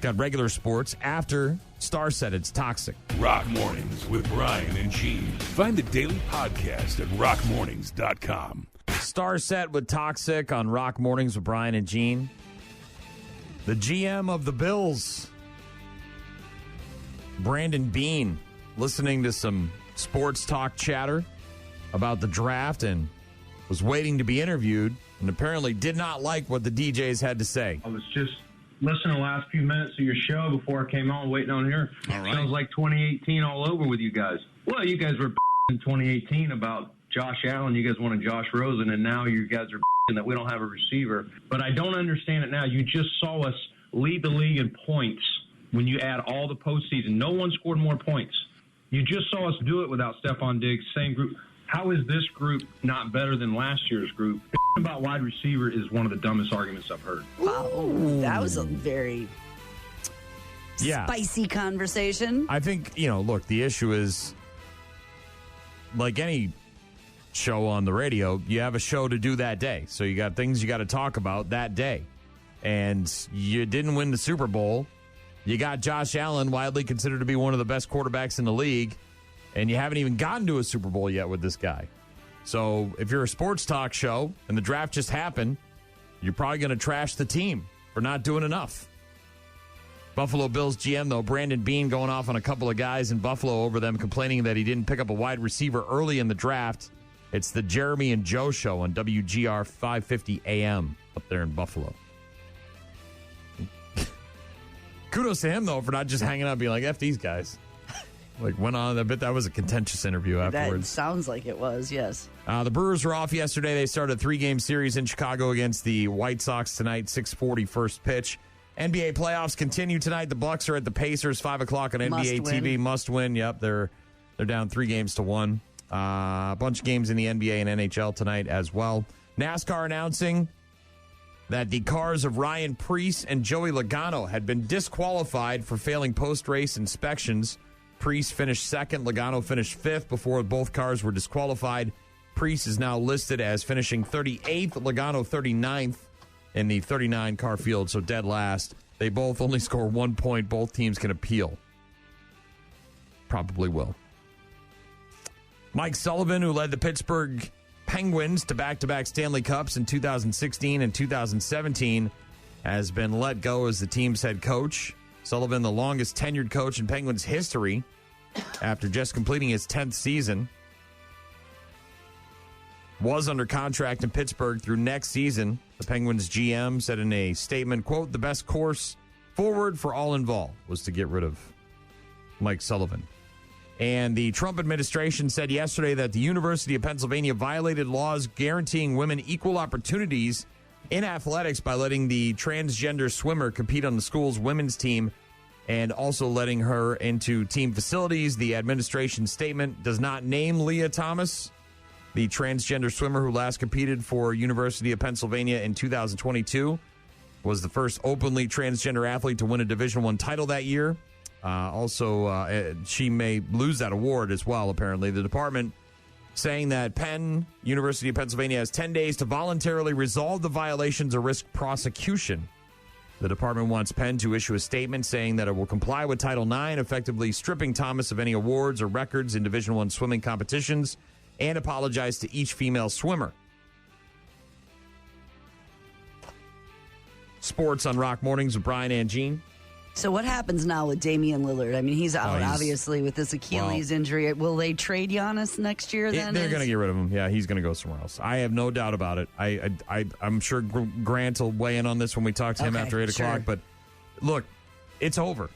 got regular sports after Star Set. It's Toxic. Rock Mornings with Brian and Gene. Find the daily podcast at rockmornings.com. Star Set with Toxic on Rock Mornings with Brian and Gene. The GM of the Bills, Brandon Beane, listening to some sports talk chatter about the draft and was waiting to be interviewed and apparently did not like what the DJs had to say. I was just listening to the last few minutes of your show before I came on, waiting on here. All right. Sounds like 2018 all over with you guys. Well, you guys were in 2018 about Josh Allen. You guys wanted Josh Rosen, and now you guys are that we don't have a receiver. But I don't understand it now. You just saw us lead the league in points when you add all the postseason. No one scored more points. You just saw us do it without Stephon Diggs, same group. How is this group not better than last year's group? About wide receiver is one of the dumbest arguments I've heard. Wow, that was a very spicy conversation. I think, look, the issue is, like any show on the radio, you have a show to do that day. So you got things you got to talk about that day. And you didn't win the Super Bowl. You got Josh Allen, widely considered to be one of the best quarterbacks in the league. And you haven't even gotten to a Super Bowl yet with this guy. So if you're a sports talk show and the draft just happened, you're probably going to trash the team for not doing enough. Buffalo Bills GM, though, Brandon Beane, going off on a couple of guys in Buffalo over them complaining that he didn't pick up a wide receiver early in the draft. It's the Jeremy and Joe show on WGR 550 AM up there in Buffalo. Kudos to him, though, for not just hanging out and being like, F these guys. Went on. I bet that was a contentious interview afterwards. That sounds like it was, yes. The Brewers were off yesterday. They started a 3-game series in Chicago against the White Sox tonight, 6:40 first pitch. NBA playoffs continue tonight. The Bucks are at the Pacers, 5 o'clock on NBA TV. Must win. Yep, they're down 3-1. A bunch of games in the NBA and NHL tonight as well. NASCAR announcing that the cars of Ryan Preece and Joey Logano had been disqualified for failing post-race inspections. Preece finished second. Logano finished fifth before both cars were disqualified. Preece is now listed as finishing 38th. Logano 39th in the 39-car field, so dead last. They both only score 1 point. Both teams can appeal. Probably will. Mike Sullivan, who led the Pittsburgh Penguins to back-to-back Stanley Cups in 2016 and 2017, has been let go as the team's head coach. Sullivan, the longest tenured coach in Penguins history, after just completing his 10th season, was under contract in Pittsburgh through next season. The Penguins GM said in a statement, quote, "The best course forward for all involved was to get rid of Mike Sullivan." And the Trump administration said yesterday that the University of Pennsylvania violated laws guaranteeing women equal opportunities in athletics by letting the transgender swimmer compete on the school's women's team and also letting her into team facilities. The administration statement does not name Leah Thomas, the transgender swimmer who last competed for University of Pennsylvania in 2022, was the first openly transgender athlete to win a Division I title that year. She may lose that award as well, apparently. The department saying that University of Pennsylvania has 10 days to voluntarily resolve the violations or risk prosecution. The department wants Penn to issue a statement saying that it will comply with Title IX, effectively stripping Thomas of any awards or records in Division I swimming competitions, and apologize to each female swimmer. Sports on Rock Mornings with Brian and Gene. So what happens now with Damian Lillard? I mean, he's out, obviously, with this Achilles injury. Will they trade Giannis next year then? They're going to get rid of him. Yeah, he's going to go somewhere else. I have no doubt about it. I'm sure Grant will weigh in on this when we talk to him after 8 o'clock. But look, it's over.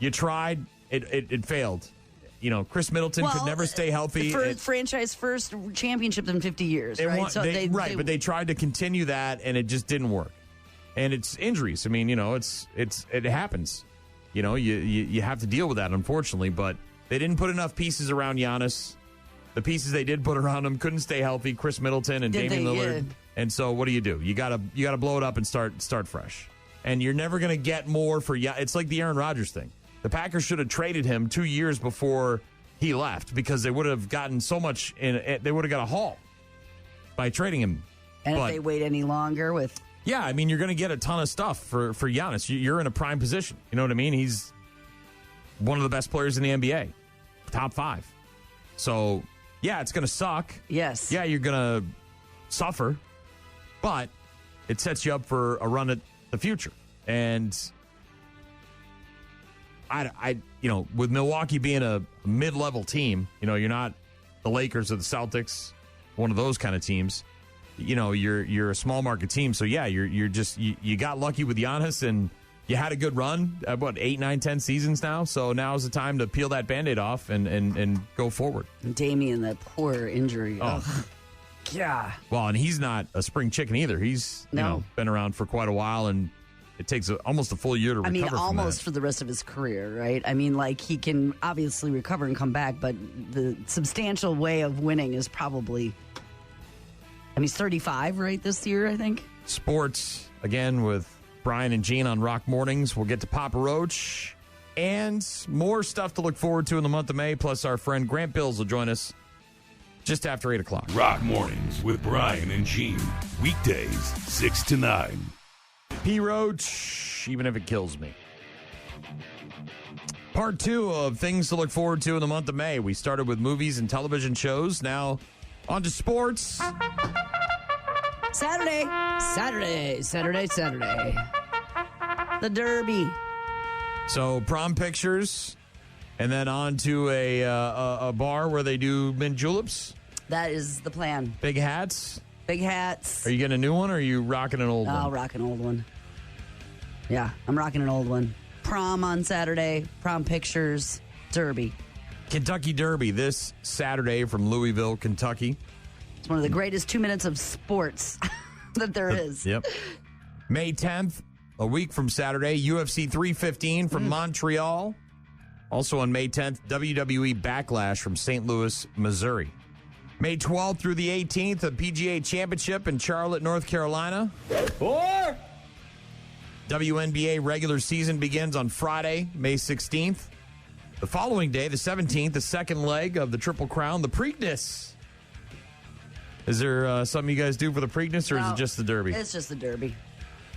You tried. It failed. Chris Middleton could never stay healthy. Franchise first championship in 50 years, right? But they tried to continue that, and it just didn't work. And it's injuries. I mean, it happens. You have to deal with that, unfortunately. But they didn't put enough pieces around Giannis. The pieces they did put around him couldn't stay healthy. Chris Middleton and Damian Lillard. Yeah. And so, what do? You gotta blow it up and start fresh. And you're never gonna get more for Giannis. It's like the Aaron Rodgers thing. The Packers should have traded him 2 years before he left because they would have gotten so much. They would have got a haul by trading him. And if they wait any longer with. Yeah, I mean, you're going to get a ton of stuff for Giannis. You're in a prime position. You know what I mean? He's one of the best players in the NBA. Top 5. So, yeah, it's going to suck. Yes. Yeah, you're going to suffer. But it sets you up for a run at the future. And I with Milwaukee being a mid-level team, you're not the Lakers or the Celtics, one of those kind of teams. You're a small market team. So yeah, you got lucky with Giannis and you had a good run at 8, 9, 10 seasons now. So now's the time to peel that Band-Aid off and go forward. Damian, that poor injury. Oh. Yeah. Well, and he's not a spring chicken either. He's been around for quite a while, and it takes almost a full year to recover from almost that. for the rest of his career, right? He can obviously recover and come back, but the substantial way of winning is probably, he's 35, right, this year, I think? Sports, again, with Brian and Gene on Rock Mornings. We'll get to Papa Roach and more stuff to look forward to in the month of May, plus our friend Grant Bills will join us just after 8 o'clock. Rock Mornings with Brian and Gene. Weekdays, 6 to 9. P. Roach, even if it kills me. Part 2 of things to look forward to in the month of May. We started with movies and television shows. Now, on to sports. Saturday. The Derby. So, prom pictures, and then on to a bar where they do mint juleps. That is the plan. Big hats. Big hats. Are you getting a new one, or are you rocking an old one? I'll rock an old one. Yeah, I'm rocking an old one. Prom on Saturday, prom pictures, Derby. Kentucky Derby this Saturday from Louisville, Kentucky. It's one of the greatest 2 minutes of sports that there is. Yep. May 10th, a week from Saturday, UFC 315 from Montreal. Also on May 10th, WWE Backlash from St. Louis, Missouri. May 12th through the 18th, a PGA Championship in Charlotte, North Carolina. Or WNBA regular season begins on Friday, May 16th. The following day, the 17th, the second leg of the Triple Crown, the Preakness. Is there something you guys do for the Preakness, or is it just the Derby? It's just the Derby.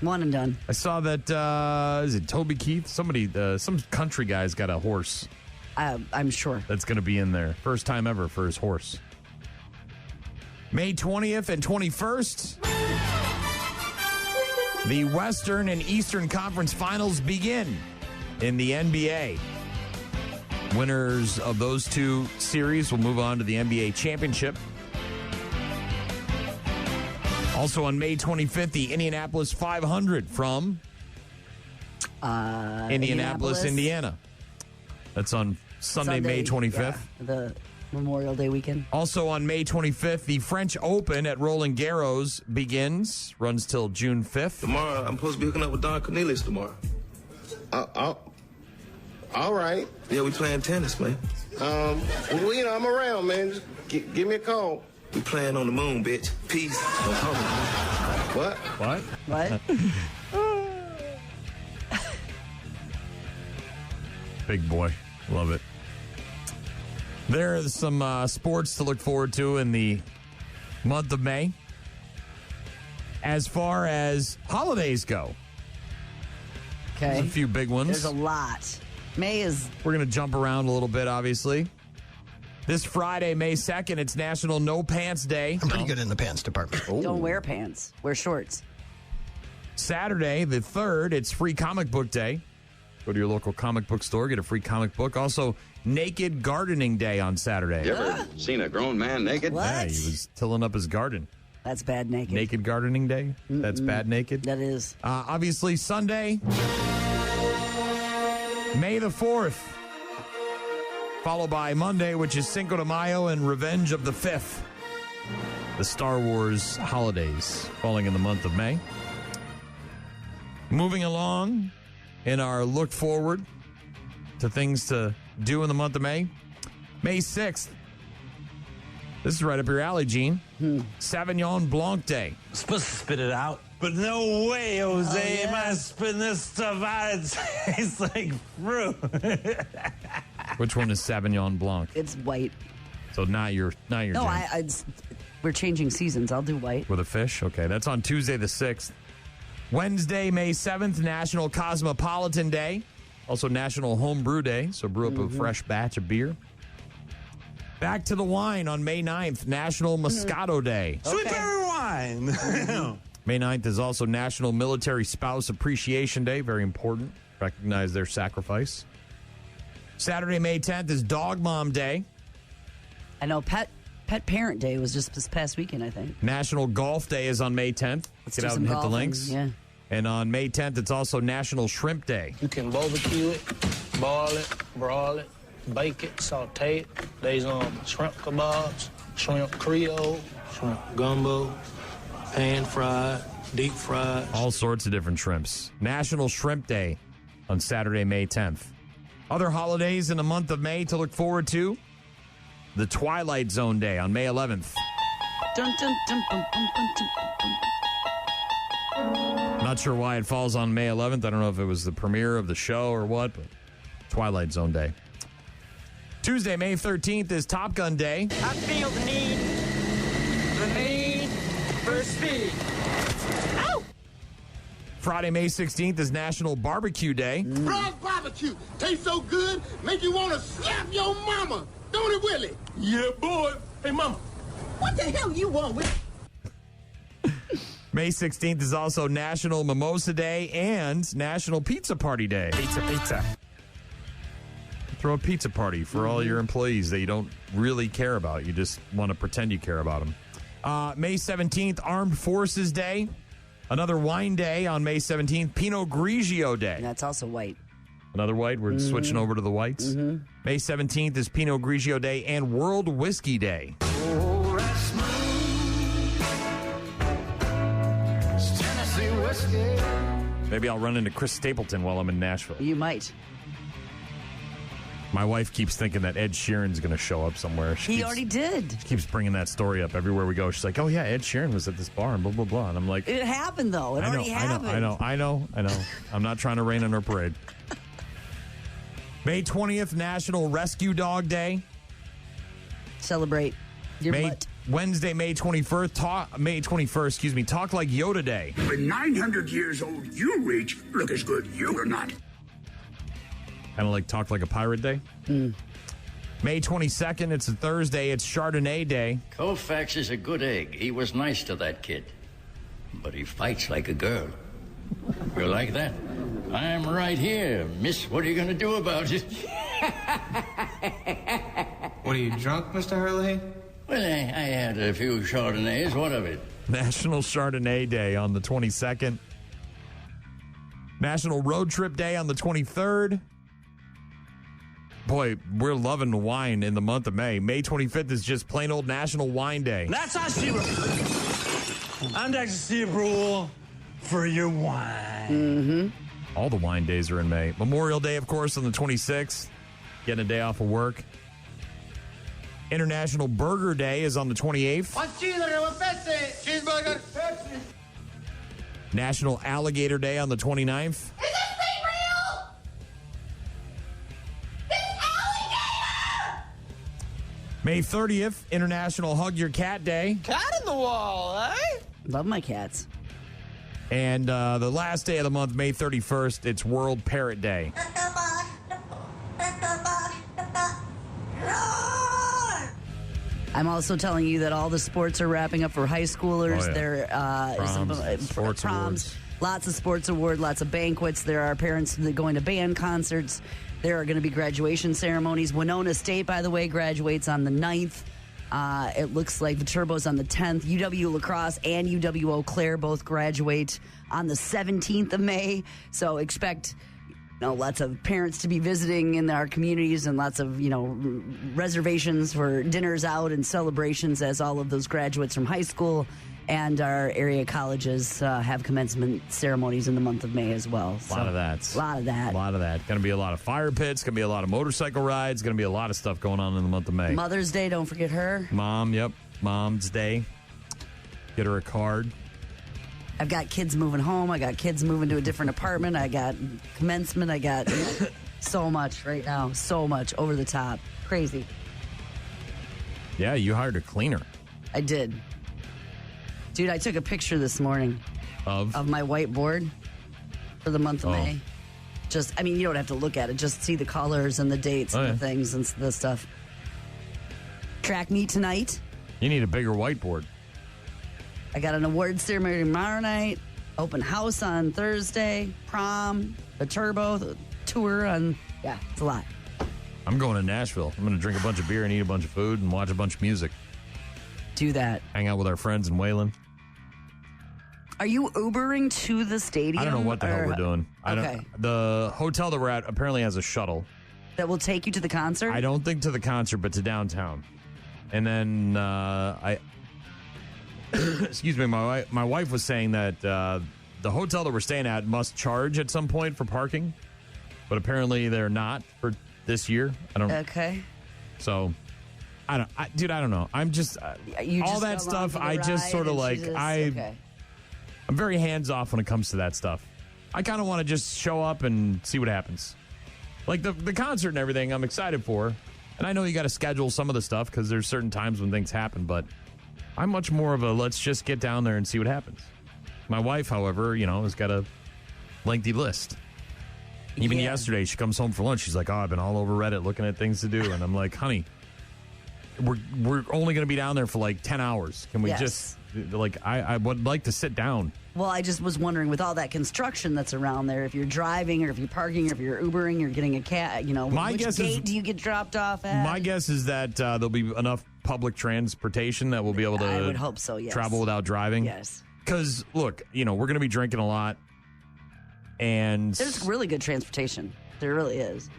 One and done. I saw that, is it Toby Keith? Somebody, some country guy's got a horse. I'm sure. That's going to be in there. First time ever for his horse. May 20th and 21st, the Western and Eastern Conference Finals begin in the NBA. Winners of those two series will move on to the NBA Championship. Also on May 25th, the Indianapolis 500 from Indianapolis, Indiana. That's on Sunday, May 25th. Yeah, the Memorial Day weekend. Also on May 25th, the French Open at Roland Garros begins, runs till June 5th. Tomorrow, I'm supposed to be hooking up with Don Cornelius tomorrow. All right. Yeah, we playing tennis, man. Well, I'm around, man. Just give me a call. We playing on the moon, bitch. Peace. What? Big boy. Love it. There's some sports to look forward to in the month of May. As far as holidays go, okay, there's a few big ones. There's a lot. May is... We're going to jump around a little bit, obviously. This Friday, May 2nd, it's National No Pants Day. I'm pretty good in the pants department. Don't wear pants. Wear shorts. Saturday, the 3rd, it's Free Comic Book Day. Go to your local comic book store, get a free comic book. Also, Naked Gardening Day on Saturday. You ever seen a grown man naked? What? Yeah, he was tilling up his garden. That's bad naked. Naked Gardening Day? That's bad naked? That is. Obviously, Sunday, May the 4th. Followed by Monday, which is Cinco de Mayo and Revenge of the 5th. The Star Wars holidays falling in the month of May. Moving along in our look forward to things to do in the month of May. May 6th. This is right up your alley, Gene. Sauvignon Blanc Day. Supposed to spit it out. But no way, Jose. Am I spitting this stuff out? It tastes like fruit. Which one is Sauvignon Blanc? It's white. So not your No, jam. we're changing seasons. I'll do white. With a fish? Okay, that's on Tuesday the 6th. Wednesday, May 7th, National Cosmopolitan Day. Also National Homebrew Day, so brew up a fresh batch of beer. Back to the wine on May 9th, National Moscato Day. Sweet berry wine. May 9th is also National Military Spouse Appreciation Day. Very important. Recognize their sacrifice. Saturday, May 10th is Dog Mom Day. I know Pet Parent Day was just this past weekend, I think. National Golf Day is on May 10th. Let's Get do out some and hit the golfing, links. yeah. And on May 10th, it's also National Shrimp Day. You can barbecue it, boil it, broil it, bake it, saute it. There's shrimp kebabs, shrimp creole, shrimp gumbo, pan fried, deep fried. All sorts of different shrimps. National Shrimp Day on Saturday, May 10th. Other holidays in the month of May to look forward to. The Twilight Zone Day on May 11th. Dun, dun, dun, bum, bum, bum, dun, bum, bum. Not sure why it falls on May 11th. I don't know if it was the premiere of the show or what, but Twilight Zone Day. Tuesday, May 13th is Top Gun Day. I feel the need for speed. Ow! Friday, May 16th is National Barbecue Day. Frog barbecue tastes so good, make you want to slap your mama. Don't it, Willie? Yeah, boy. Hey, mama. What the hell you want with? May 16th is also National Mimosa Day and National Pizza Party Day. Pizza. Throw a pizza party for all your employees that you don't really care about. You just want to pretend you care about them. May 17th, Armed Forces Day. Another wine day on May 17th, Pinot Grigio Day. That's also white. Another white. We're switching over to the whites. May 17th is Pinot Grigio Day and World Whiskey Day. Maybe I'll run into Chris Stapleton while I'm in Nashville. You might. My wife keeps thinking that Ed Sheeran's going to show up somewhere. He already did. She keeps bringing that story up everywhere we go. She's like, oh, yeah, Ed Sheeran was at this bar and blah, blah, blah. And I'm like... It happened, though. It already happened. I know. I'm not trying to rain on her parade. May 20th, National Rescue Dog Day. Celebrate your butt. Wednesday, May 21st, Talk Like Yoda Day. When 900 years old you reach, look as good you are not. Kind of like Talk Like a Pirate Day. May 22nd, it's a Thursday, it's Chardonnay Day. Koufax is a good egg. He was nice to that kid. But he fights like a girl. You like that? I'm right here, miss. What are you going to do about it? What, are you drunk, Mr. Hurley? Well, I had a few Chardonnays. What of it? National Chardonnay Day on the 22nd. National Road Trip Day on the 23rd. Boy, we're loving wine in the month of May. May 25th is just plain old National Wine Day. That's our zero. And that's zero for your wine. All the wine days are in May. Memorial Day, of course, on the 26th. Getting a day off of work. International Burger Day is on the 28th. One cheeseburger, one Pepsi. Cheeseburger, Pepsi. National Alligator Day on the 29th. Is this thing real? It's alligator! May 30th, International Hug Your Cat Day. Cat in the wall, eh? Love my cats. And the last day of the month, May 31st, it's World Parrot Day. I'm also telling you that all the sports are wrapping up for high schoolers. Oh, yeah. There Proms, sports awards. Lots of sports awards, lots of banquets. There are parents that are going to band concerts. There are going to be graduation ceremonies. Winona State, by the way, graduates on the 9th. It looks like the Turbo's on the 10th. UW La Crosse and UW Eau Claire both graduate on the 17th of May. So expect lots of parents to be visiting in our communities and lots of, reservations for dinners out and celebrations as all of those graduates from high school and our area colleges have commencement ceremonies in the month of May as well. A lot of that. A lot of that. Going to be a lot of fire pits. Going to be a lot of motorcycle rides. Going to be a lot of stuff going on in the month of May. Mother's Day, don't forget her. Mom's Day. Get her a card. I've got kids moving home. I got kids moving to a different apartment. I got commencement. I got so much right now. So much over the top. Crazy. Yeah, you hired a cleaner. I did. Dude, I took a picture this morning of my whiteboard for the month of May. You don't have to look at it. Just see the colors and the dates and the things and the stuff. Track meet tonight. You need a bigger whiteboard. I got an award ceremony tomorrow night, open house on Thursday, prom, the Turbo, the tour it's a lot. I'm going to Nashville. I'm going to drink a bunch of beer and eat a bunch of food and watch a bunch of music. Do that. Hang out with our friends in Wayland. Are you Ubering to the stadium? I don't know what the hell we're doing. Okay. The hotel that we're at apparently has a shuttle. That will take you to the concert? I don't think to the concert, but to downtown. And then excuse me, my wife was saying that the hotel that we're staying at must charge at some point for parking, but apparently they're not for this year. I don't. Okay. So, I don't know. I'm just all that stuff. I just sort of like I'm very hands off when it comes to that stuff. I kind of want to just show up and see what happens. Like the concert and everything, I'm excited for. And I know you got to schedule some of the stuff because there's certain times when things happen, but I'm much more of a let's just get down there and see what happens. My wife, however, has got a lengthy list. Even yesterday, she comes home for lunch. She's like, I've been all over Reddit looking at things to do. And I'm like, honey, we're only going to be down there for like 10 hours. Can we just, I would like to sit down. Well, I just was wondering, with all that construction that's around there, if you're driving or if you're parking or if you're Ubering or getting a cab, which gate do you get dropped off at? My guess is that there'll be enough public transportation that we'll be able to I would hope so, yes. Travel without driving. Yes. Because, look, we're going to be drinking a lot. And there's really good transportation. There really is.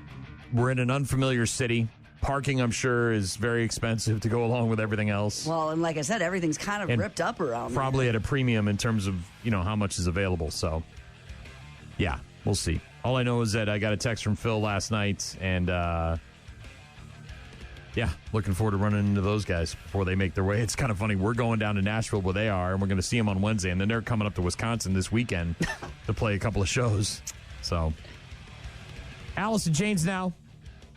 We're in an unfamiliar city. Parking, I'm sure, is very expensive to go along with everything else. Well, and like I said, everything's kind of ripped up around probably there. At a premium in terms of, how much is available. So, yeah, we'll see. All I know is that I got a text from Phil last night, and, looking forward to running into those guys before they make their way. It's kind of funny. We're going down to Nashville where they are, and we're going to see them on Wednesday, and then they're coming up to Wisconsin this weekend to play a couple of shows. So, Alice and Jane's now.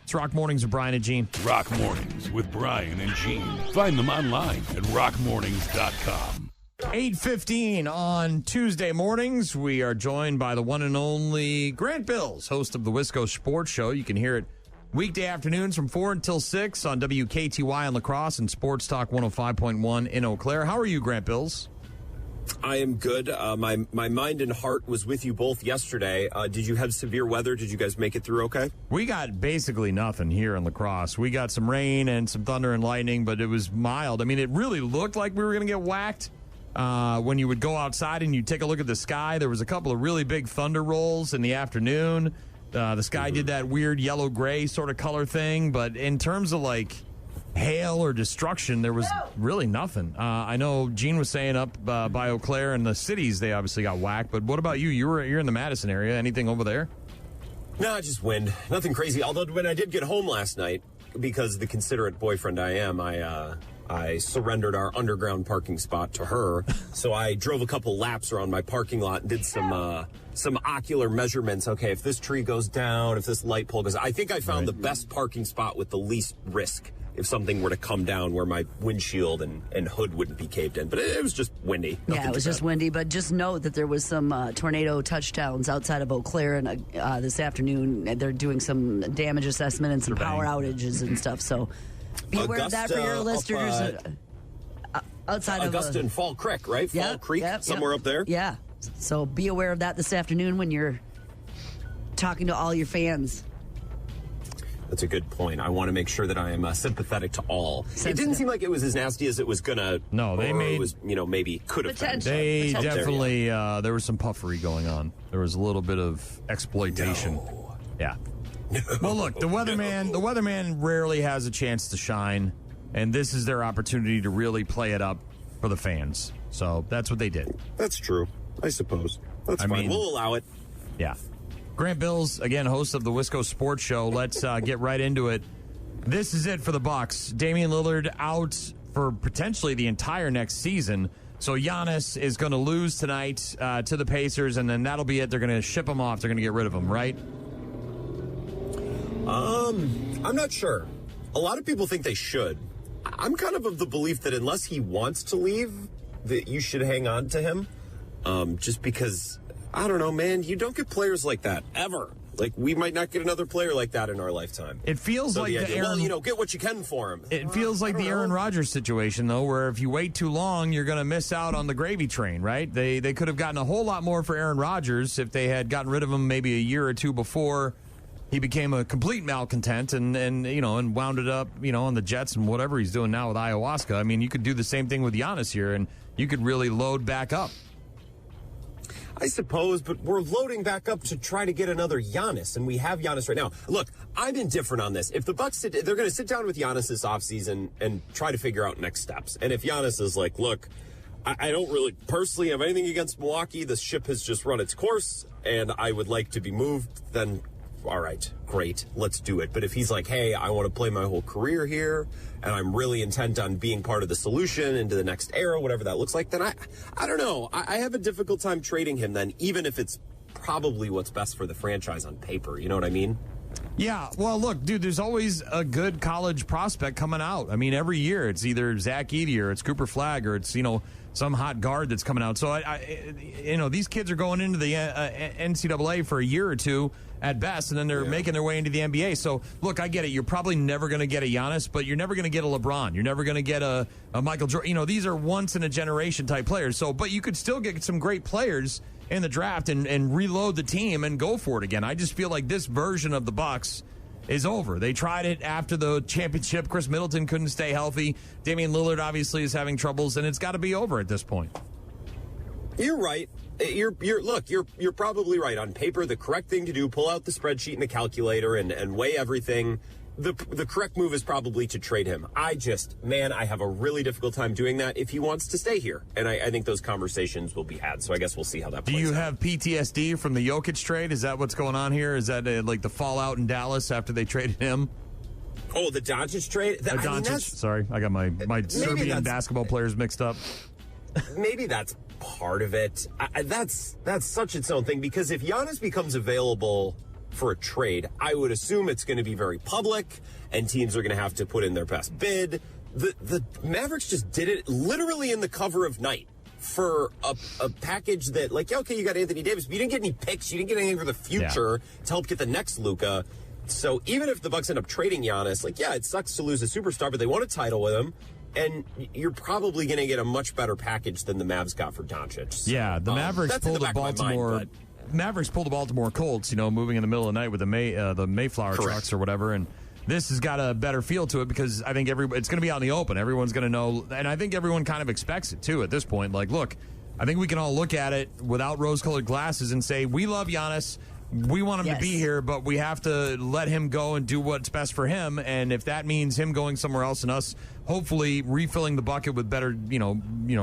It's Rock Mornings with Brian and Gene. Rock Mornings with Brian and Gene. Find them online at rockmornings.com. 8:15 on Tuesday mornings. We are joined by the one and only Grant Bills, host of the Wisco Sports Show. You can hear it weekday afternoons from 4 until 6 on WKTY in La Crosse and Sports Talk 105.1 in Eau Claire. How are you, Grant Bills? I am good. My mind and heart was with you both yesterday. Did you have severe weather? Did you guys make it through okay? We got basically nothing here in La Crosse. We got some rain and some thunder and lightning, but it was mild. I mean, it really looked like we were going to get whacked. When you would go outside and you take a look at the sky, there was a couple of really big thunder rolls in the afternoon. The sky did that weird yellow-gray sort of color thing, but in terms of, like, hail or destruction, there was really nothing. I know Gene was saying up by Eau Claire and the cities, they obviously got whacked, but what about you? You're in the Madison area. Anything over there? No, just wind. Nothing crazy. Although when I did get home last night, because the considerate boyfriend I am, I surrendered our underground parking spot to her. So I drove a couple laps around my parking lot and did some ocular measurements. Okay, if this tree goes down, if this light pole goes, I think I found the best parking spot with the least risk if something were to come down where my windshield and hood wouldn't be caved in. But it was just windy. Yeah, it was just windy. But just note that there was some tornado touchdowns outside of Eau Claire and this afternoon. They're doing some damage assessment and some power outages and stuff. So be aware of that for your listeners. Outside of Augusta and Fall Creek, right? Fall Creek, somewhere up there. Yeah. So be aware of that this afternoon when you're talking to all your fans. That's a good point. I want to make sure that I am sympathetic to all. It didn't seem like it was as nasty as it was gonna. No, they made. It was, maybe could have been. They definitely. There was some puffery going on. There was a little bit of exploitation. No. Yeah. No. Well, look, the weatherman rarely has a chance to shine, and this is their opportunity to really play it up for the fans. So that's what they did. That's true. I suppose. That's fine. We'll allow it. Yeah. Grant Bills, again, host of the Wisco Sports Show. Let's get right into it. This is it for the Bucks. Damian Lillard out for potentially the entire next season. So Giannis is going to lose tonight to the Pacers, and then that'll be it. They're going to ship him off. They're going to get rid of him, right? I'm not sure. A lot of people think they should. I'm kind of the belief that unless he wants to leave, that you should hang on to him. Just because, I don't know, man, you don't get players like that ever. Like, we might not get another player like that in our lifetime. It feels like the Aaron, get what you can for him. It feels like the Aaron Rodgers situation, though, where if you wait too long, you're going to miss out on the gravy train, right? They could have gotten a whole lot more for Aaron Rodgers if they had gotten rid of him maybe a year or two before he became a complete malcontent and wound it up, on the Jets and whatever he's doing now with ayahuasca. I mean, you could do the same thing with Giannis here, and you could really load back up. I suppose, but we're loading back up to try to get another Giannis, and we have Giannis right now. Look, I'm indifferent on this. If the Bucks they're going to sit down with Giannis this offseason and try to figure out next steps. And if Giannis is like, look, I don't really personally have anything against Milwaukee. The ship has just run its course, and I would like to be moved, then all right, great, let's do it. But if he's like, hey, I want to play my whole career here, and I'm really intent on being part of the solution into the next era, whatever that looks like, then I don't know. I have a difficult time trading him then, even if it's probably what's best for the franchise on paper. You know what I mean? Yeah, well, look, dude, there's always a good college prospect coming out. I mean, every year it's either Zach Edey or it's Cooper Flagg or it's, some hot guard that's coming out. So, these kids are going into the NCAA for a year or two at best, and then they're making their way into the NBA. So, look, I get it. You're probably never going to get a Giannis, but you're never going to get a LeBron. You're never going to get a Michael Jordan. These are once-in-a-generation type players. So, but you could still get some great players in the draft and reload the team and go for it again. I just feel like this version of the Bucks is over. They tried it after the championship. Chris Middleton couldn't stay healthy. Damian Lillard obviously is having troubles, and it's got to be over at this point. You're right. You're probably right. On paper, the correct thing to do, pull out the spreadsheet and the calculator and weigh everything. The correct move is probably to trade him. I have a really difficult time doing that if he wants to stay here. And I think those conversations will be had. So I guess we'll see how that plays out. Do you have PTSD from the Jokic trade? Is that what's going on here? Is that like the fallout in Dallas after they traded him? Oh, the Doncic trade? Sorry, I got my Serbian basketball players mixed up. Maybe that's part of it. That's such its own thing, because if Giannis becomes available for a trade, I would assume it's going to be very public and teams are going to have to put in their best bid. The Mavericks just did it literally in the cover of night for a package that, like, okay, you got Anthony Davis, but you didn't get any picks, you didn't get anything for the future to help get the next Luka. So even if the Bucks end up trading Giannis, it sucks to lose a superstar, but they want a title with him. And you're probably going to get a much better package than the Mavs got for Doncic. So, yeah, the Mavericks pulled the Baltimore. Mavericks pulled the Baltimore Colts, moving in the middle of the night with the Mayflower trucks or whatever, and this has got a better feel to it because I think it's going to be out in the open. Everyone's going to know, and I think everyone kind of expects it too at this point. Like, look, I think we can all look at it without rose-colored glasses and say we love Giannis. We want him to be here, but we have to let him go and do what's best for him. And if that means him going somewhere else and us hopefully refilling the bucket with better,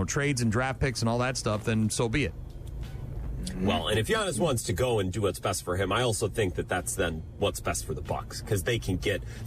trades and draft picks and all that stuff, then so be it. Well, and if Giannis wants to go and do what's best for him, I also think that that's then what's best for the Bucks, because they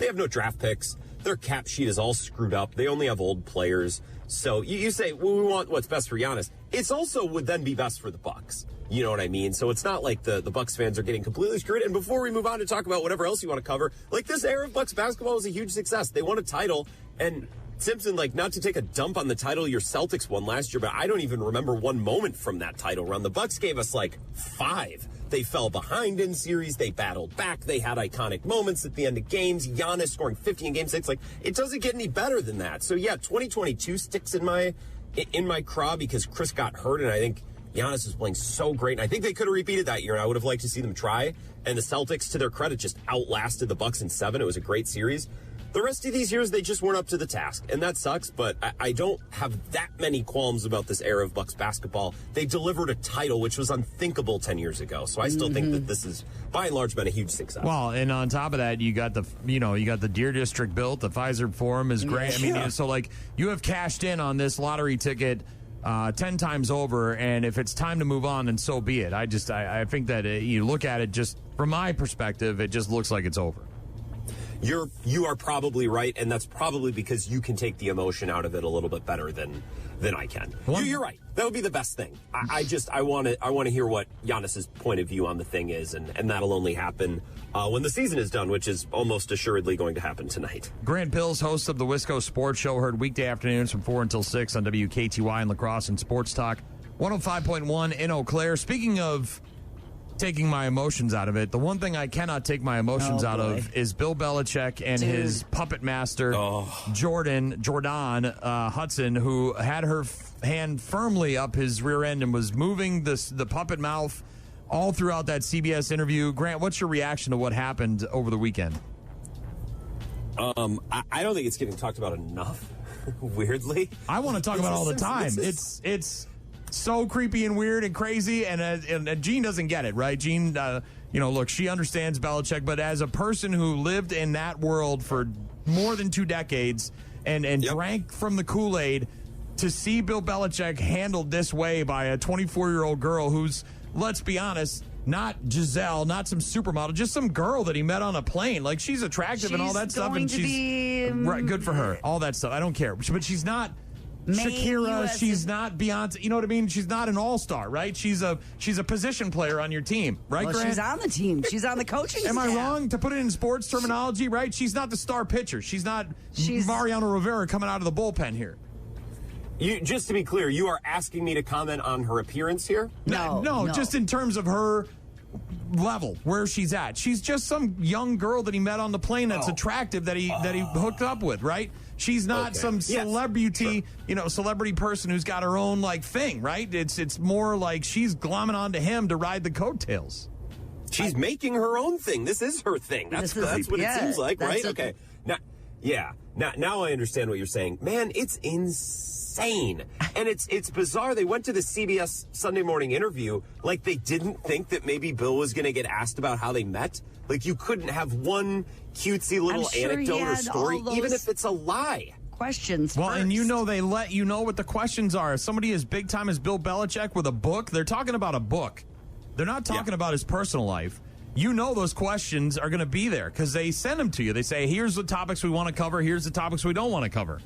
have no draft picks. Their cap sheet is all screwed up. They only have old players. So you say, well, we want what's best for Giannis. It's also would then be best for the Bucks. You know what I mean? So it's not like the Bucks fans are getting completely screwed. And before we move on to talk about whatever else you want to cover, like, this era of Bucks basketball was a huge success. They won a title, and Simpson, not to take a dump on the title your Celtics won last year, but I don't even remember one moment from that title run. The Bucks gave us 5. They fell behind in series. They battled back. They had iconic moments at the end of games. Giannis scoring 50 in Game 6. It doesn't get any better than that. So, 2022 sticks in my craw because Chris got hurt, and I think Giannis is playing so great. And I think they could have repeated that year, and I would have liked to see them try. And the Celtics, to their credit, just outlasted the Bucks in 7. It was a great series. The rest of these years, they just weren't up to the task, and that sucks, but I don't have that many qualms about this era of Bucks basketball. They delivered a title, which was unthinkable 10 years ago, so I still think that this has, by and large, been a huge success. Well, and on top of that, you got the Deer District built, the Fiserv Forum is great. I mean, so, you have cashed in on this lottery ticket 10 times over, and if it's time to move on, then so be it. I think that you look at it, just from my perspective, it just looks like it's over. You are probably right, and that's probably because you can take the emotion out of it a little bit better than I can. You're right. That would be the best thing. I want to hear what Giannis's point of view on the thing is, and that'll only happen when the season is done, which is almost assuredly going to happen tonight. Grant Pills, host of the Wisco Sports Show, heard weekday afternoons from 4 until 6 on WKTY and La Crosse and Sports Talk 105.1 in Eau Claire. Speaking of taking my emotions out of it. The one thing I cannot take my emotions out of is Bill Belichick and his puppet master, Jordan Hudson, who had her hand firmly up his rear end and was moving the puppet mouth all throughout that CBS interview. Grant, what's your reaction to what happened over the weekend? I don't think it's getting talked about enough, weirdly. I want to talk about it all the time. It's so creepy and weird and crazy, and Jean doesn't get it, right? Jean, look, she understands Belichick, but as a person who lived in that world for more than 2 decades and drank from the Kool-Aid, to see Bill Belichick handled this way by a 24-year-old girl who's, let's be honest, not Giselle, not some supermodel, just some girl that he met on a plane. Like, she's attractive and all that stuff, and she's right, good for her. All that stuff, I don't care. But she's not Shakira, she's not Beyonce, you know what I mean? She's not an all-star, right? She's a position player on your team, right, well, Grant? she's on the team. She's on the coaching staff. Am I wrong to put it in sports terminology, right? She's not the star pitcher. She's Mariano Rivera coming out of the bullpen here. Just to be clear, you are asking me to comment on her appearance here? No, just in terms of her level, where she's at. She's just some young girl that he met on the plane that's attractive that he hooked up with, right? She's not some celebrity, celebrity person who's got her own thing, right? It's more like she's glomming onto him to ride the coattails. She's making her own thing. This is her thing. That's what it seems like, right? Okay. Now I understand what you're saying. Man, it's insane. And it's bizarre. They went to the CBS Sunday morning interview like they didn't think that maybe Bill was going to get asked about how they met. Like, you couldn't have one cutesy little anecdote or story, even if it's a lie. Questions Well, first. and they let you know what the questions are. Somebody as big time as Bill Belichick with a book, they're talking about a book. They're not talking about his personal life. You know those questions are going to be there because they send them to you. They say, here's the topics we want to cover. Here's the topics we don't want to cover.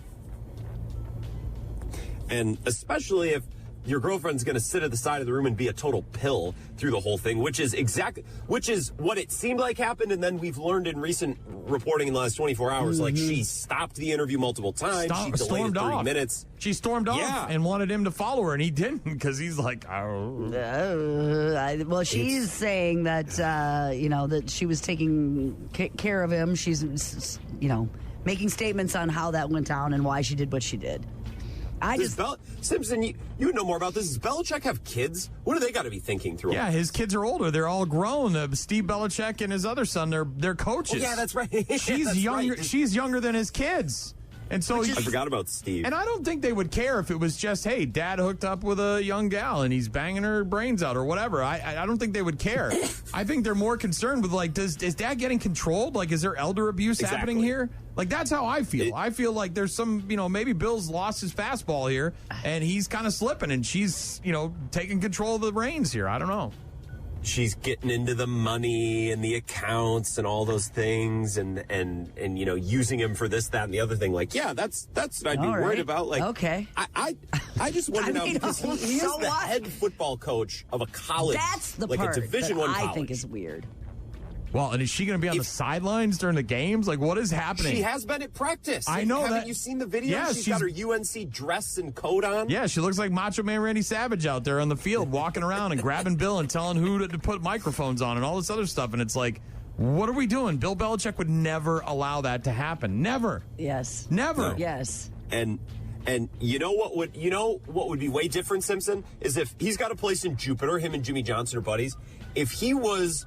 And especially if your girlfriend's going to sit at the side of the room and be a total pill through the whole thing, which is what it seemed like happened. And then we've learned in recent reporting in the last 24 hours, like, she stopped the interview multiple times. She delayed 30 minutes. She stormed off and wanted him to follow her, and he didn't because he's like, oh. Well, she's saying that, that she was taking care of him. She's, making statements on how that went down and why she did what she did. Simpson, you know more about this. Does Belichick have kids? What do they got to be thinking through? Yeah, his kids are older. They're all grown. Steve Belichick and his other son, they're coaches. Oh, yeah, that's right. She's younger. Right. She's younger than his kids. And so I forgot about Steve. And I don't think they would care if it was just, hey, dad hooked up with a young gal and he's banging her brains out or whatever. I don't think they would care. I think they're more concerned with, is dad getting controlled? Like, is there elder abuse happening here? Like, that's how I feel. I feel like there's some, maybe Bill's lost his fastball here and he's kind of slipping and she's, taking control of the reins here. I don't know. She's getting into the money and the accounts and all those things and using him for this, that, and the other thing. Like, yeah, that's what I'd be worried about. Like, okay. I just want to know because he is the head football coach of a college. That's the like part a Division that I college. I think is weird. Well, and is she going to be on the sidelines during the games? Like, what is happening? She has been at practice. I know Haven't you seen the video? Yeah, she's got her UNC dress and coat on. Yeah, she looks like Macho Man Randy Savage out there on the field, walking around and grabbing Bill and telling who to put microphones on and all this other stuff. And it's like, what are we doing? Bill Belichick would never allow that to happen. Never. Yes. Never. No. Yes. And you know what would be way different, Simpson, is if he's got a place in Jupiter, him and Jimmy Johnson are buddies. If he was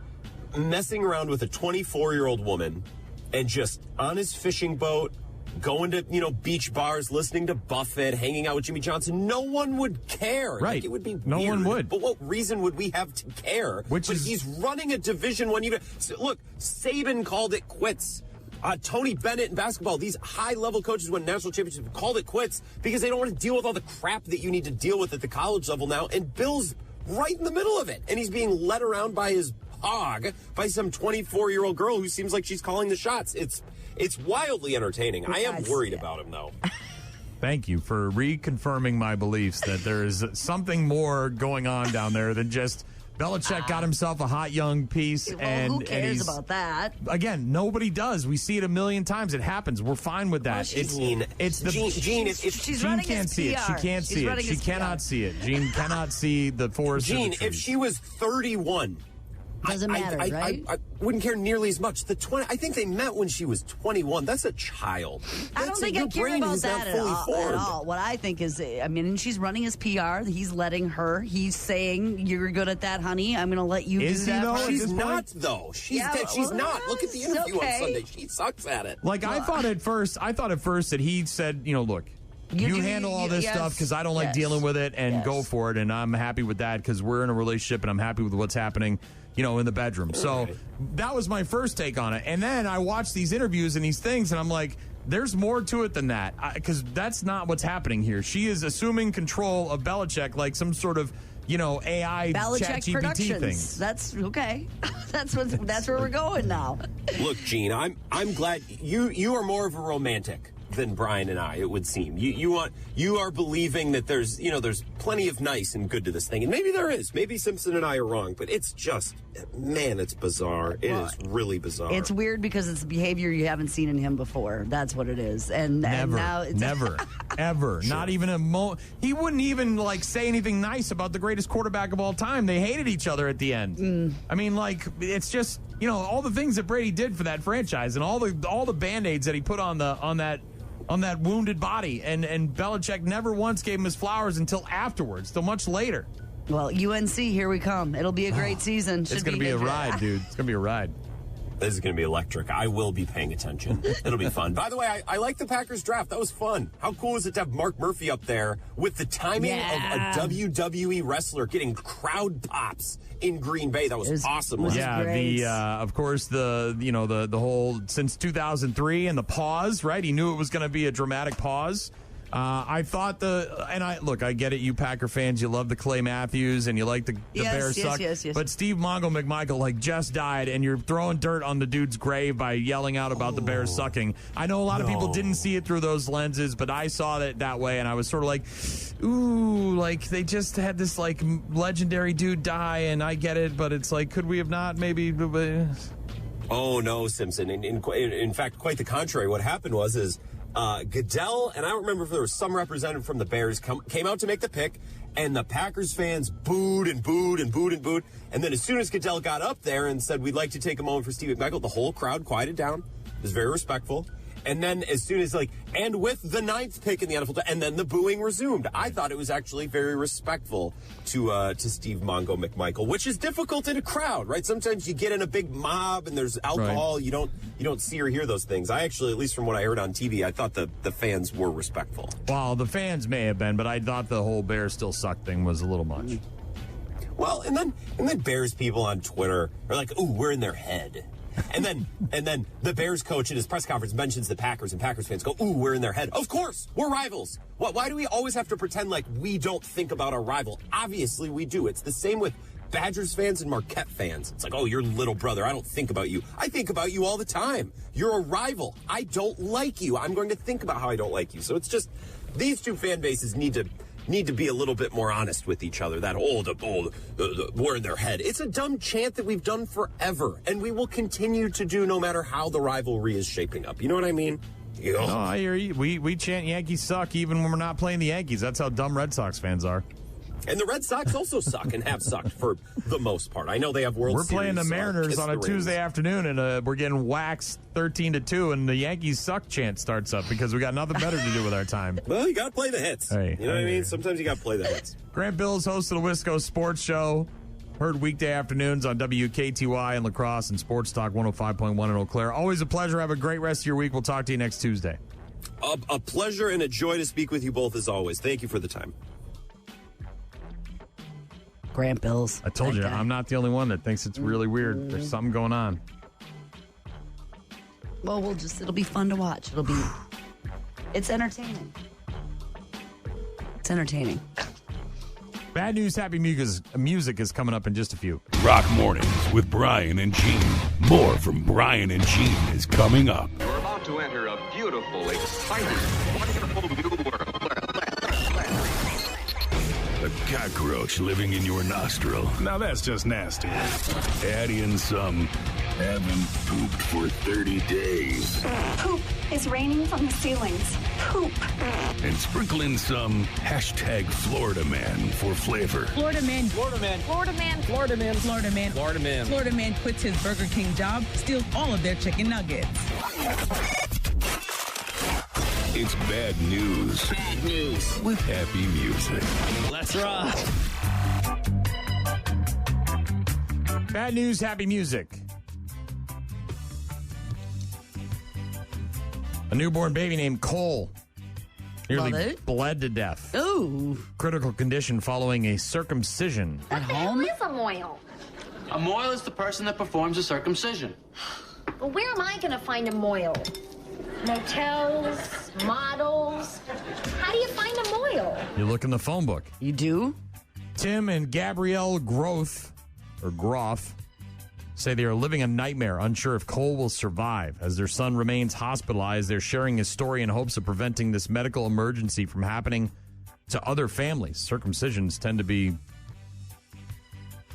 messing around with a 24-year-old woman and just on his fishing boat, going to, beach bars, listening to Buffett, hanging out with Jimmy Johnson, no one would care. Right. Like, it would be weird. No one would. But what reason would we have to care? He's running a Division I. Look, Saban called it quits. Tony Bennett in basketball, these high-level coaches won national championships, called it quits because they don't want to deal with all the crap that you need to deal with at the college level now. And Bill's right in the middle of it. And he's being led around by his hog by some 24-year-old girl who seems like she's calling the shots. It's wildly entertaining. I am worried about him, though. Thank you for reconfirming my beliefs that there is something more going on down there than just Belichick got himself a hot young piece. Well, and who cares about that? Again, nobody does. We see it a million times. It happens. We're fine with that. Jean, Jean can't see it. She can't see it. She cannot see it. Jean cannot see the forest. Jean, if she was 31 Doesn't matter, right? I wouldn't care nearly as much. I think they met when she was 21. That's a child. I don't think I care about that at all. What I think is, and she's running his PR. He's letting her. He's saying, "You're good at that, honey. I'm going to let you do that." Though? She's not, though. She's not. Look at the interview on Sunday. She sucks at it. I thought at first that he said, look, you handle all this stuff because I don't like dealing with it, and go for it. And I'm happy with that because we're in a relationship, and I'm happy with what's happening, in the bedroom. So that was my first take on it. And then I watched these interviews and these things, and I'm like, there's more to it than that, because that's not what's happening here. She is assuming control of Belichick like some sort of AI ChatGPT thing. That's okay. that's where we're going now. Look, Gene, I'm glad you are more of a romantic than Brian and I, it would seem. You are believing that there's plenty of nice and good to this thing, and maybe there is. Maybe Simpson and I are wrong, but it's just, man, it's bizarre. It is really bizarre. It's weird because it's behavior you haven't seen in him before. That's what it is. And now it's never, ever, sure. Not even a moment. He wouldn't even say anything nice about the greatest quarterback of all time. They hated each other at the end. It's just all the things that Brady did for that franchise, and all the Band-Aids that he put on that wounded body, and Belichick never once gave him his flowers until afterwards, till much later. Well, UNC, here we come. It'll be a great season. It's going to be a ride, dude. It's going to be a ride. This is going to be electric. I will be paying attention. It'll be fun. By the way, I like the Packers draft. That was fun. How cool is it to have Mark Murphy up there with the timing of a WWE wrestler getting crowd pops in Green Bay? That was awesome. Of course, the whole since 2003 and the pause, right? He knew it was going to be a dramatic pause. I thought I get it, you Packer fans, you love the Clay Matthews and you like the Bears suck. Yes. But Steve Mongo McMichael just died, and you're throwing dirt on the dude's grave by yelling out about the Bears sucking. I know a lot of people didn't see it through those lenses, but I saw it that way, and I was sort of like, ooh, they just had this legendary dude die, and I get it, but it's could we have not maybe? Oh no, Simpson. In fact, quite the contrary. What happened was Goodell, and I don't remember if there was some representative from the Bears, came out to make the pick, and the Packers fans booed and booed and booed and booed. And then as soon as Goodell got up there and said, we'd like to take a moment for Steve McMichael, the whole crowd quieted down. It was very respectful. And then as soon as and with the 9th pick in the NFL, and then the booing resumed. I thought it was actually very respectful to Steve Mongo McMichael, which is difficult in a crowd, right? Sometimes you get in a big mob and there's alcohol. Right. You don't see or hear those things. I actually, at least from what I heard on TV, I thought the fans were respectful. Well, the fans may have been, but I thought the whole Bears still suck thing was a little much. Well, and then Bears people on Twitter are like, ooh, we're in their head. And then the Bears coach at his press conference mentions the Packers, and Packers fans go, ooh, we're in their head. Of course, we're rivals. Why do we always have to pretend like we don't think about our rival? Obviously we do. It's the same with Badgers fans and Marquette fans. It's like, oh, you're little brother. I don't think about you. I think about you all the time. You're a rival. I don't like you. I'm going to think about how I don't like you. So it's just, these two fan bases need to be a little bit more honest with each other. That we're in their head. It's a dumb chant that we've done forever, and we will continue to do no matter how the rivalry is shaping up. You know what I mean? No, I hear you. We chant Yankees suck even when we're not playing the Yankees. That's how dumb Red Sox fans are. And the Red Sox also suck and have sucked for the most part. I know they have World Series. We're playing the Mariners on a Tuesday afternoon, and we're getting waxed 13-2, and the Yankees suck chant starts up because we got nothing better to do with our time. Well, you got to play the hits. Hey, you know what I mean? Sometimes you got to play the hits. Grant Bills, host of the Wisco Sports Show. Heard weekday afternoons on WKTY in La Crosse and Sports Talk 105.1 in Eau Claire. Always a pleasure. Have a great rest of your week. We'll talk to you next Tuesday. A pleasure and a joy to speak with you both as always. Thank you for the time. Grant Bills. I told you, I'm not the only one that thinks it's really weird. There's something going on. Well, it'll be fun to watch. It's entertaining. It's entertaining. Bad news, happy music is coming up in just a few. Rock Mornings with Brian and Gene. More from Brian and Gene is coming up. You're about to enter a beautiful, exciting, wonderful new world. A cockroach living in your nostril. Now that's just nasty. Add in some haven't pooped for 30 days. Poop is raining from the ceilings. poop. And sprinkle in some hashtag Florida Man for flavor. Florida man. Florida man. Florida man. Florida man. Florida man. Florida man. Florida man quits his Burger King job, steals all of their chicken nuggets. It's bad news. Bad news. With happy music. Let's rock. Bad news, happy music. A newborn baby named Cole nearly bled to death. Ooh. Critical condition following a circumcision. At home? What is a moil? A moil is the person that performs a circumcision. Well, where am I going to find a moil? Motels, models. How do you find a moil? You look in the phone book. You do? Tim and Gabrielle Groff say they are living a nightmare, unsure if Cole will survive. As their son remains hospitalized, they're sharing his story in hopes of preventing this medical emergency from happening to other families. Circumcisions tend to be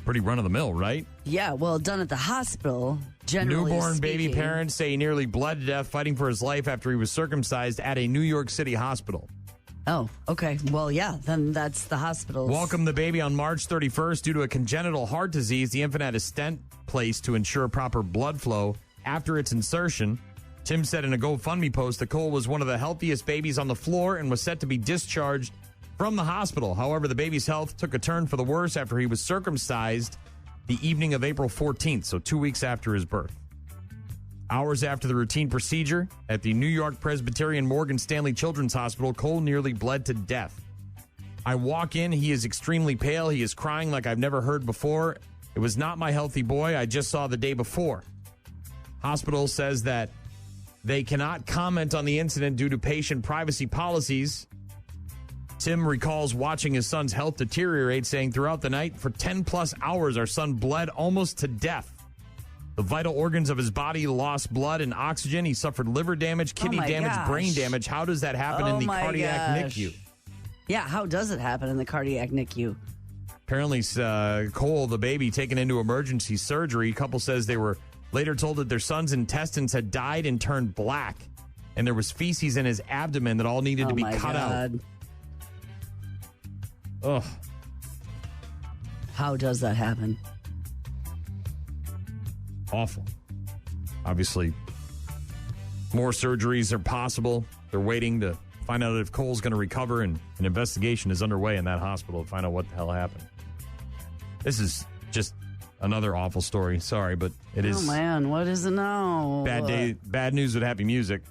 pretty run-of-the-mill, right? Yeah, well, done at the hospital, generally Newborn speaking. baby parents say he nearly bled to death fighting for his life after he was circumcised at a New York City hospital. Oh, okay. Well, yeah, then that's the hospital. Welcomed the baby on March 31st. Due to a congenital heart disease, the infant had a stent placed to ensure proper blood flow after its insertion. Tim said in a GoFundMe post that Cole was one of the healthiest babies on the floor and was set to be discharged from the hospital. However, the baby's health took a turn for the worse after he was circumcised the evening of April 14th, so 2 weeks after his birth. Hours after the routine procedure at the New York Presbyterian Morgan Stanley Children's Hospital, Cole nearly bled to death. I walk in, he is extremely pale. He is crying like I've never heard before. It was not my healthy boy I just saw the day before. Hospital says that they cannot comment on the incident due to patient privacy policies. Tim recalls watching his son's health deteriorate, saying throughout the night for 10 plus hours, our son bled almost to death. The vital organs of his body lost blood and oxygen. He suffered liver damage, kidney damage, brain damage. How does that happen in the cardiac NICU? Yeah, how does it happen in the cardiac NICU? Apparently, Cole, the baby, taken into emergency surgery. Couple says they were later told that their son's intestines had died and turned black, and there was feces in his abdomen that all needed to be cut out. Ugh. How does that happen? Awful. Obviously, more surgeries are possible. They're waiting to find out if Cole's going to recover, and an investigation is underway in that hospital to find out what the hell happened. This is just another awful story. Sorry, but it is. Oh, man. What is it now? Bad news with happy music.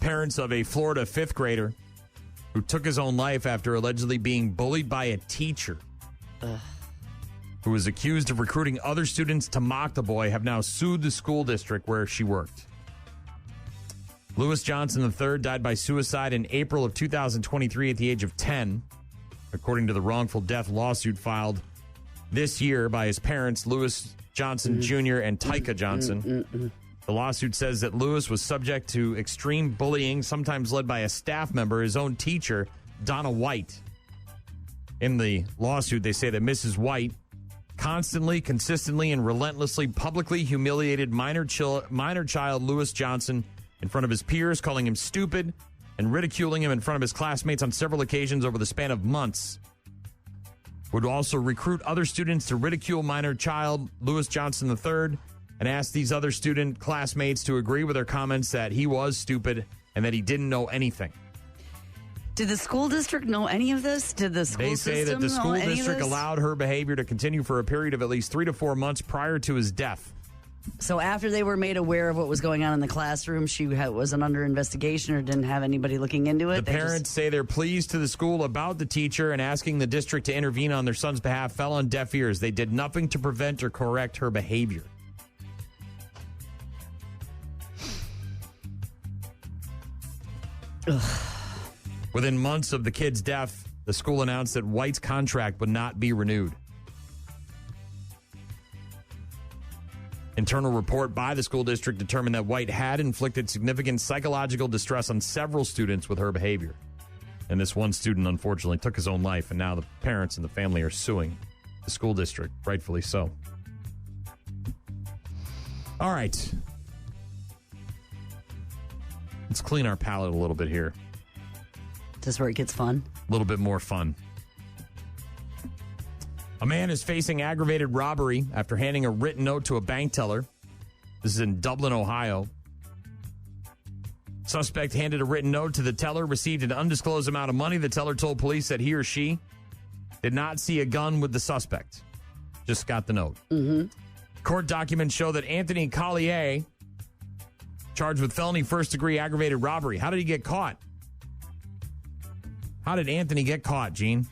Parents of a Florida fifth grader who took his own life after allegedly being bullied by a teacher who was accused of recruiting other students to mock the boy have now sued the school district where she worked. Lewis Johnson III died by suicide in April of 2023 at the age of 10, according to the wrongful death lawsuit filed this year by his parents, Lewis Johnson Jr. and Tyka Johnson. The lawsuit says that Lewis was subject to extreme bullying, sometimes led by a staff member, his own teacher, Donna White. In the lawsuit, they say that Mrs. White constantly, consistently, and relentlessly publicly humiliated minor child Lewis Johnson in front of his peers, calling him stupid and ridiculing him in front of his classmates on several occasions over the span of months. Would also recruit other students to ridicule minor child Lewis Johnson III and ask these other student classmates to agree with their comments that he was stupid and that he didn't know anything. Did the school district know any of this? Did the school They say that the school district allowed her behavior to continue for a period of at least 3 to 4 months prior to his death. So after they were made aware of what was going on in the classroom, she wasn't under investigation or didn't have anybody looking into it? The parents say they're pleased to the school about the teacher, and asking the district to intervene on their son's behalf fell on deaf ears. They did nothing to prevent or correct her behavior. Within months of the kid's death, the school announced that White's contract would not be renewed. Internal report by the school district determined that White had inflicted significant psychological distress on several students with her behavior. And this one student, unfortunately, took his own life, and now the parents and the family are suing the school district, rightfully so. All right. Let's clean our palate a little bit here. This is where it gets fun. A little bit more fun. A man is facing aggravated robbery after handing a written note to a bank teller. This is in Dublin, Ohio. Suspect handed a written note to the teller, received an undisclosed amount of money. The teller told police that he or she did not see a gun with the suspect. Just got the note. Mm-hmm. Court documents show that Anthony Collier, charged with felony first-degree aggravated robbery. How did he get caught? How did Anthony get caught, Gene?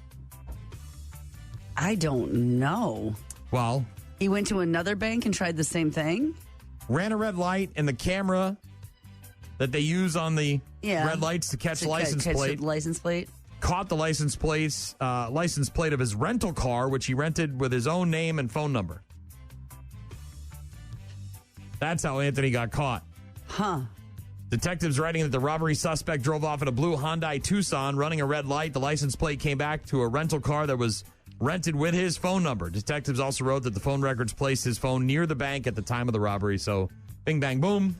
I don't know. Well, he went to another bank and tried the same thing? Ran a red light, and the camera that they use on the red lights to catch the license plate caught the license plate of his rental car, which he rented with his own name and phone number. That's how Anthony got caught. Huh. Detectives writing that the robbery suspect drove off in a blue Hyundai Tucson running a red light. The license plate came back to a rental car that was rented with his phone number. Detectives also wrote that the phone records placed his phone near the bank at the time of the robbery. So, bing, bang, boom.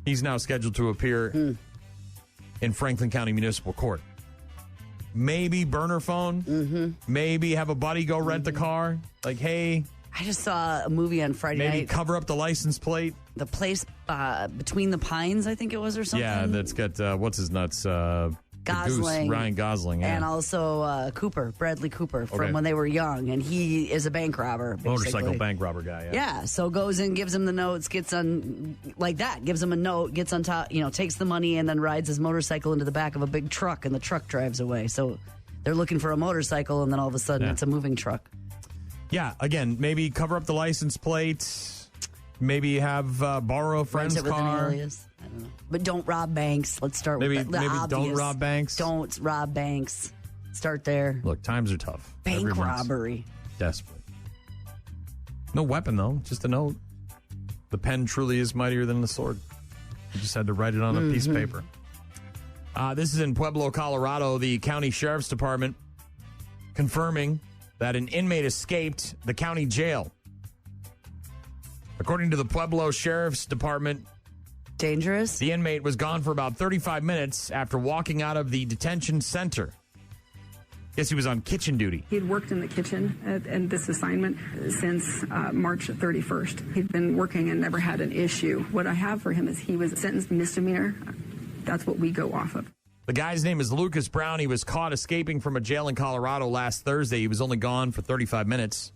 He's now scheduled to appear in Franklin County Municipal Court. Maybe burner phone. Mm-hmm. Maybe have a buddy go rent the car. Like, hey. I just saw a movie on Friday night. Maybe cover up the license plate. The place Between the Pines, I think it was, or something. Yeah, that's got, what's his nuts? Gosling. Ryan Gosling. Yeah. And also Bradley Cooper, from when they were young. And he is a bank robber, basically. Motorcycle bank robber guy, Yeah, so goes in, gives him the notes, gets on, like that, gives him a note, gets on top, takes the money, and then rides his motorcycle into the back of a big truck, and the truck drives away. So they're looking for a motorcycle, and then all of a sudden it's a moving truck. Yeah, again, maybe cover up the license plate. Maybe have borrow a friend's Rent it with car. an alias. I don't know. But don't rob banks. Let's start with the maybe obvious. don't rob banks. Don't rob banks. Start there. Look, times are tough. Bank Everyone's robbery. Desperate. No weapon, though. Just a note. The pen truly is mightier than the sword. You just had to write it on a piece of paper. This is in Pueblo, Colorado. The county sheriff's department confirming that an inmate escaped the county jail. According to the Pueblo Sheriff's Department, dangerous. The inmate was gone for about 35 minutes after walking out of the detention center. Guess he was on kitchen duty. He'd worked in the kitchen at this assignment since March 31st. He'd been working and never had an issue. What I have for him is he was sentenced misdemeanor. That's what we go off of. The guy's name is Lucas Brown. He was caught escaping from a jail in Colorado last Thursday. He was only gone for 35 minutes.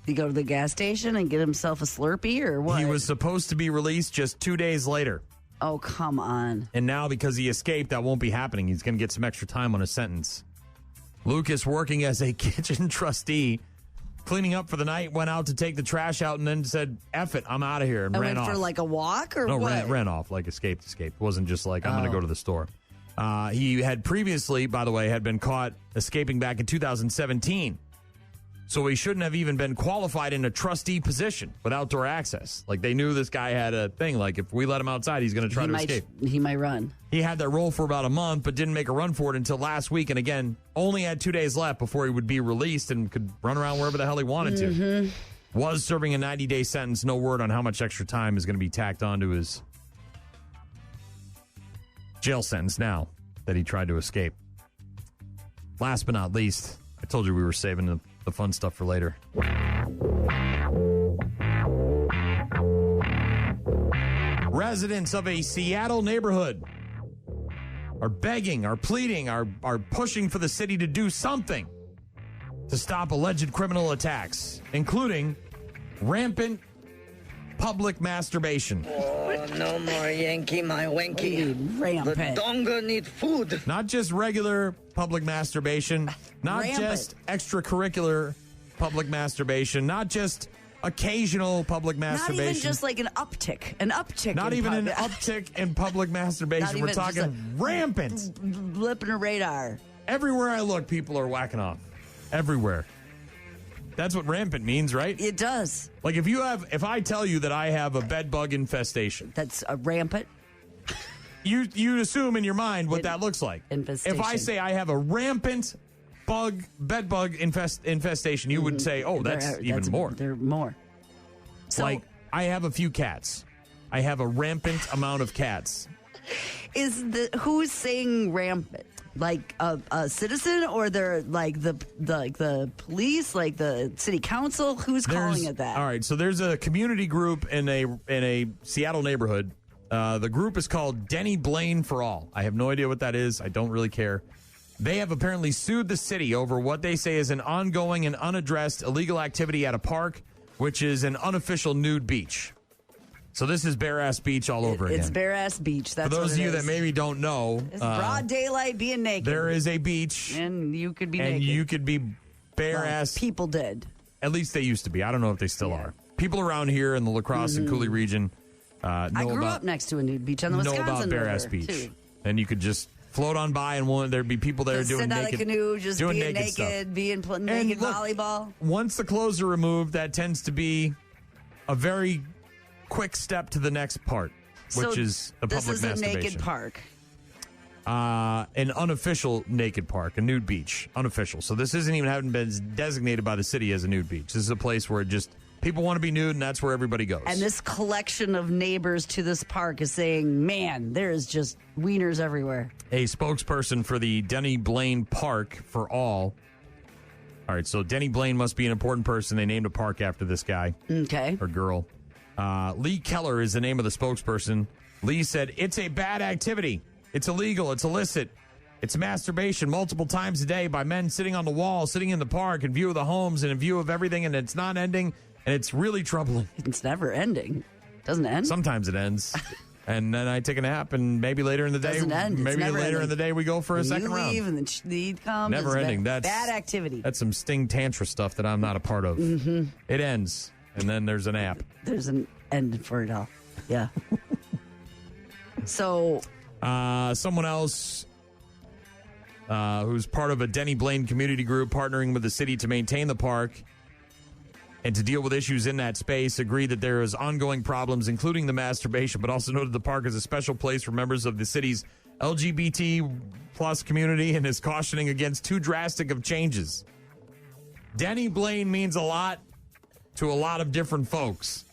Did he go to the gas station and get himself a Slurpee or what? He was supposed to be released just 2 days later. Oh, come on. And now because he escaped, that won't be happening. He's going to get some extra time on his sentence. Lucas, working as a kitchen trustee, cleaning up for the night, went out to take the trash out and then said, F it, I'm out of here, and ran off. For like a walk or no, what? ran off, like escaped. It wasn't just like, I'm going to go to the store. He had previously, by the way, had been caught escaping back in 2017. So he shouldn't have even been qualified in a trustee position with outdoor access. Like, they knew this guy had a thing. Like, if we let him outside, he's going to try to escape. He might run. He had that role for about a month, but didn't make a run for it until last week. And again, only had 2 days left before he would be released and could run around wherever the hell he wanted to. Was serving a 90-day sentence. No word on how much extra time is going to be tacked onto his jail sentence now that he tried to escape. Last but not least, I told you we were saving the fun stuff for later. Residents of a Seattle neighborhood are begging, are pleading, are pushing for the city to do something to stop alleged criminal attacks, including rampant public masturbation. Oh, no more Yankee, my Wanky. Rampant. The donga need food. Not just regular public masturbation, not just extracurricular public masturbation, not just occasional public masturbation. Not even just like an uptick. Not even an uptick in public masturbation. We're talking rampant. Blipping a radar. Everywhere I look, people are whacking off. Everywhere. That's what rampant means, right? It does. Like if I tell you that I have a bed bug infestation. That's a rampant. You assume in your mind what that looks like. Infestation. If I say I have a rampant bed bug infestation, you would say, oh, that's even more. There are more. So, like, I have a few cats. I have a rampant amount of cats. Who's saying rampant? Like a citizen, or they're like the police, like the city council? Who's calling it that? All right, so there's a community group in a Seattle neighborhood. The group is called Denny Blaine for All. I have no idea what that is. I don't really care. They have apparently sued the city over what they say is an ongoing and unaddressed illegal activity at a park, which is an unofficial nude beach. So this is bare-ass beach all over again. It's bare-ass beach. That's For those what of you is. that maybe don't know. It's broad daylight being naked. There is a beach. And you could be naked. naked. And you could be bare-ass. Well, people did. At least they used to be. I don't know if they still are. People around here in the La Crosse and Cooley region know I grew up next to a nude beach on the Wisconsin know about bare-ass River, beach. too. And you could just float on by and there'd be people there Just doing sit out naked. a canoe, just doing being naked, stuff. being naked look, volleyball. Once the clothes are removed, that tends to be a very quick step to the next part, which is the public masturbation. This is a naked park. An unofficial naked park, a nude beach, unofficial. So this haven't been designated by the city as a nude beach. This is a place where people want to be nude, and that's where everybody goes. And this collection of neighbors to this park is saying, man, there is just wieners everywhere. A spokesperson for the Denny Blaine Park for All. All right, so Denny Blaine must be an important person. They named a park after this guy. Okay. Or girl. Lee Keller is the name of the spokesperson. Lee said, it's a bad activity. It's illegal. It's illicit. It's masturbation multiple times a day by men sitting on the wall, sitting in the park in view of the homes and in view of everything, and it's not ending, and it's really troubling. It's never ending. Doesn't it end? Sometimes it ends. And then I take a nap, and maybe later in the day, Doesn't end. maybe later ending. in the day we go for a And second you round. leave and the lead comes. Never ending. That's bad activity. That's some Sting Tantra stuff that I'm not a part of. Mm-hmm. It ends, and then there's an app. There's an end for it all. Yeah. So, someone else who's part of a Denny Blaine community group partnering with the city to maintain the park and to deal with issues in that space agreed that there is ongoing problems, including the masturbation, but also noted the park is a special place for members of the city's LGBT plus community and is cautioning against too drastic of changes. Denny Blaine means a lot to a lot of different folks.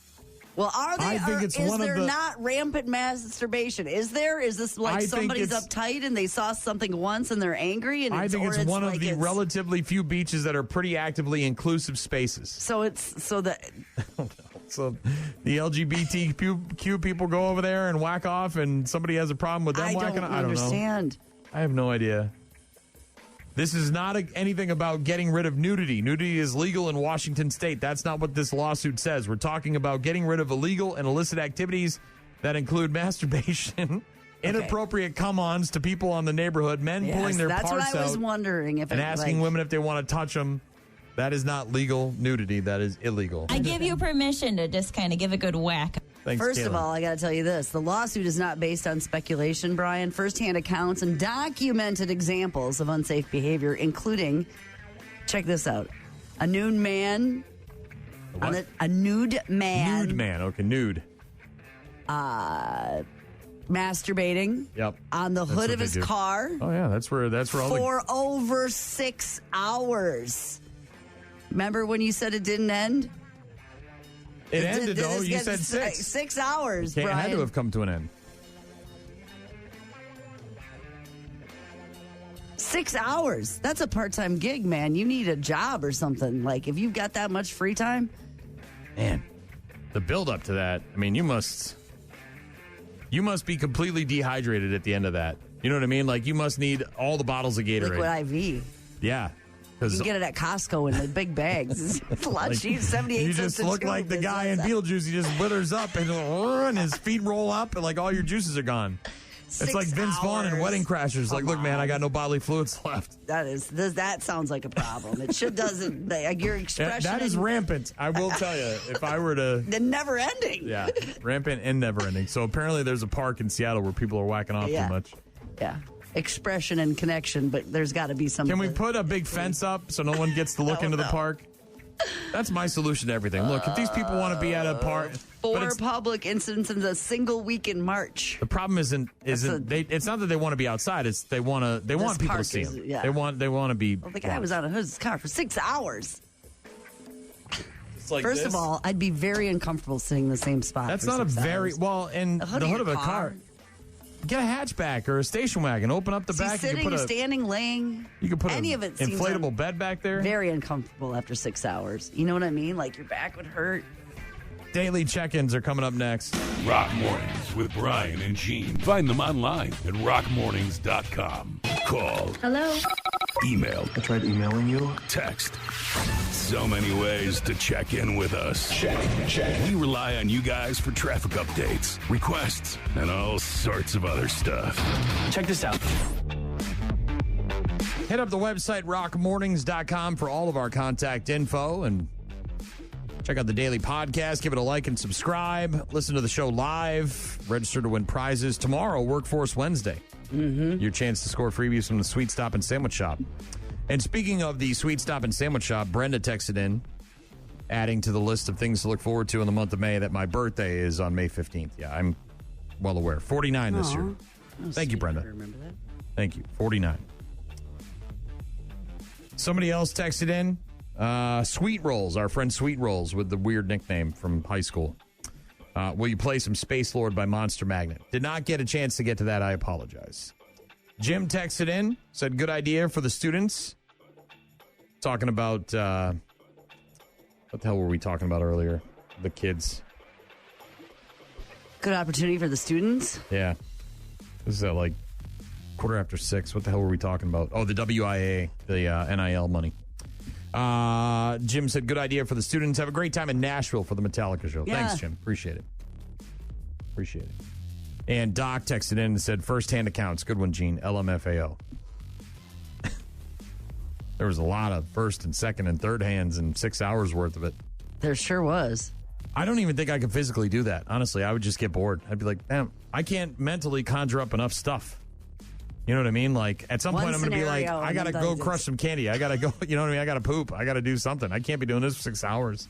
well, are they? I think it's is one of there the- not rampant masturbation? Is there? Is this like I think somebody's it's- uptight and they saw something once and they're angry? And I think or it's one like of the relatively few beaches that are pretty actively inclusive spaces. So that So the LGBTQ people go over there and whack off, and somebody has a problem with them I whacking don't off? I don't understand. know. I have no idea. This is not anything about getting rid of nudity. Nudity is legal in Washington state. That's not what this lawsuit says. We're talking about getting rid of illegal and illicit activities that include masturbation, inappropriate come-ons to people on the neighborhood, men pulling their that's parts what I was out wondering. If and it, asking like, women if they want to touch them. That is not legal nudity. That is illegal. I give you permission to just kind of give a good whack. Thanks, First of Kayla. all, I got to tell you this. The lawsuit is not based on speculation, Brian. Firsthand accounts and documented examples of unsafe behavior, including, check this out, a nude man. What? A nude man. Nude man. Okay, nude. Masturbating. Yep. On the That's hood what of they his do. car. Oh, yeah. That's where all the... For over 6 hours. Remember when you said it didn't end? It ended, though. You said 6. 6 hours, Okay, it Brian. had to have come to an end. 6 hours. That's a part-time gig, man. You need a job or something. Like, if you've got that much free time. Man, the build-up to that, I mean, you must be completely dehydrated at the end of that. You know what I mean? Like, you must need all the bottles of Gatorade. Liquid IV. Yeah. You can get it at Costco in the big bags. It's a lot Like, cheap, 78 you cents just a look scoop. like the It's guy in like- Beetlejuice. He just withers up and his feet roll up and like all your juices are gone. It's 6 like Vince Vaughn in hours. Wedding Crashers. Like, look, man, I got no bodily fluids left. That sounds like a problem. It doesn't, like, your expression. That is rampant. I will tell you, if I were to... The never ending. Yeah, rampant and never ending. So apparently there's a park in Seattle where people are whacking off Yeah. too much. Yeah. Expression and connection, but there's got to be some. Can we put a big fence up so no one gets to look into the park? That's my solution to everything. Look, if these people want to be at a park... but 4 it's- public incidents in a single week in March. The problem it's not that they want to be outside. It's they want people to park see is- them. yeah. They want to be. Well, the guy was out of his car for 6 hours. It's like First this. of all, I'd be very uncomfortable sitting in the same spot. That's for not a 6 very hours. well in the hood of a car. Get a hatchback or a station wagon. Open up the back. Sitting, you're standing, laying. You can put any an of it inflatable bed back there. Very uncomfortable after 6 hours. You know what I mean? Like your back would hurt. Daily check-ins are coming up next. Rock Mornings with Brian and Gene. Find them online at rockmornings.com. Call. Hello. Email. I tried emailing you. Text. So many ways to check in with us. Check. We rely on you guys for traffic updates, requests, and all sorts of other stuff. Check this out. Hit up the website, rockmornings.com, for all of our contact info, and check out the daily podcast. Give it a like and subscribe. Listen to the show live. Register to win prizes. Tomorrow, Workforce Wednesday. Your chance to score freebies from the Sweet Stop and Sandwich Shop. And speaking of the Sweet Stop and Sandwich Shop, Brenda texted in, adding to the list of things to look forward to in the month of May, that my birthday is on May 15th. Yeah, I'm well aware. 49 this year. Thank you, Brenda. I remember that. Thank you. 49. Somebody else texted in. Sweet Rolls, our friend Sweet Rolls with the weird nickname from high school. Will you play some Space Lord by Monster Magnet? Did not get a chance to get to that. I apologize. Jim texted in, said good idea for the students. Talking about, what the hell were we talking about earlier? The kids. Good opportunity for the students. Yeah. This is at like 6:15. What the hell were we talking about? Oh, the WIA, the NIL money. Jim said, good idea for the students. Have a great time in Nashville for the Metallica show. Yeah. Thanks, Jim. Appreciate it. And Doc texted in and said, first-hand accounts. Good one, Gene. LMFAO. There was a lot of first and second and third hands in 6 hours worth of it. There sure was. I don't even think I could physically do that. Honestly, I would just get bored. I'd be like, damn, I can't mentally conjure up enough stuff. You know what I mean? Like, at some point, I'm going to be like, I got to go crush some candy. I got to go, you know what I mean? I got to poop. I got to do something. I can't be doing this for 6 hours.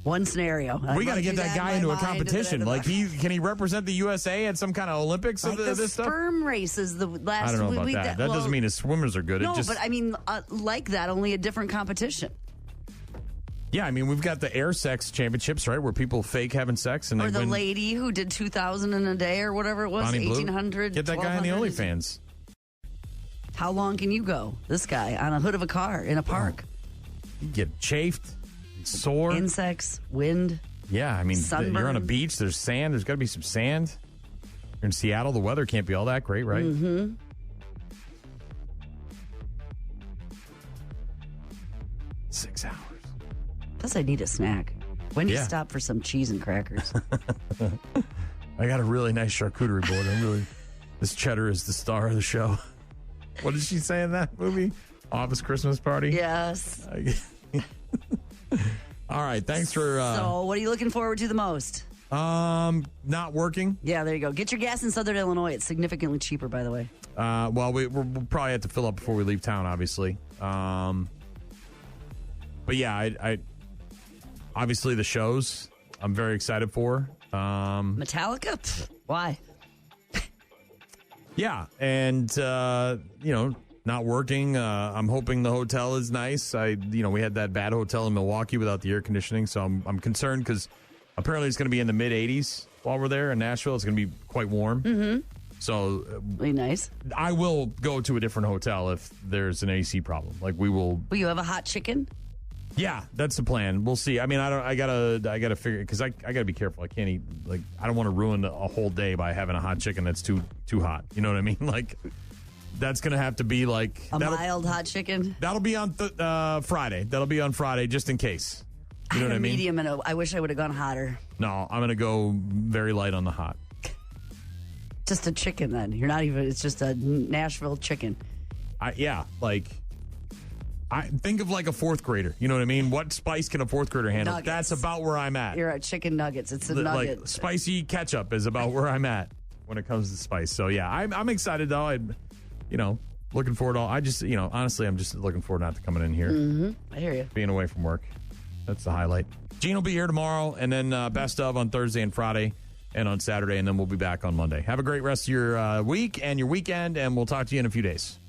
One scenario. We got to get that guy into a competition. Like, can he represent the USA at some kind of Olympics of this stuff? Sperm races the last I don't know about week. that. That doesn't mean his swimmers are good. No, but I mean, like that, only a different competition. Yeah, I mean, we've got the air sex championships, right, where people fake having sex. And or they the win. Lady who did 2,000 in a day or whatever it was, Bonnie Blue. 1,800. Get that guy in the OnlyFans. How long can you go? This guy on a hood of a car in a park. You get chafed, sore. Insects, wind. Yeah, I mean, sunburn. You're on a beach. There's sand. There's got to be some sand. You're in Seattle. The weather can't be all that great, right? Mm-hmm. Six hours. Plus, I need a snack. When do you stop for some cheese and crackers? I got a really nice charcuterie board. This cheddar is the star of the show. What did she say in that movie? Office Christmas Party? Yes. All right, thanks for... so, what are you looking forward to the most? Not working. Yeah, there you go. Get your gas in Southern Illinois. It's significantly cheaper, by the way. Well, we'll probably have to fill up before we leave town, obviously. But yeah, I obviously the shows I'm very excited for. Metallica? Why? Yeah, and not working. I'm hoping the hotel is nice. We had that bad hotel in Milwaukee without the air conditioning, so I'm concerned because apparently it's going to be in the mid 80s while we're there in Nashville. It's going to be quite warm. Mm-hmm. So really nice. I will go to a different hotel if there's an AC problem. Like we will. Will you have a hot chicken? Yeah, that's the plan. We'll see. I mean, I gotta figure because I gotta be careful. I can't eat I don't want to ruin a whole day by having a hot chicken that's too hot. You know what I mean? Like that's gonna have to be like a mild hot chicken. That'll be on Friday. That'll be on Friday just in case. You know what I mean? Medium, and I wish I would have gone hotter. No, I'm gonna go very light on the hot. Just a chicken, then. You're not even. It's just a Nashville chicken. I think of like a fourth grader. You know what I mean? What spice can a fourth grader handle? Nuggets. That's about where I'm at. You're at chicken nuggets. It's a nugget. Like spicy ketchup is about where I'm at when it comes to spice. So yeah, I'm excited though. Looking forward to all. I just, honestly, I'm just looking forward not to coming in here. Mm-hmm. I hear you. Being away from work. That's the highlight. Gene will be here tomorrow, and then best of on Thursday and Friday, and on Saturday, and then we'll be back on Monday. Have a great rest of your week and your weekend, and we'll talk to you in a few days.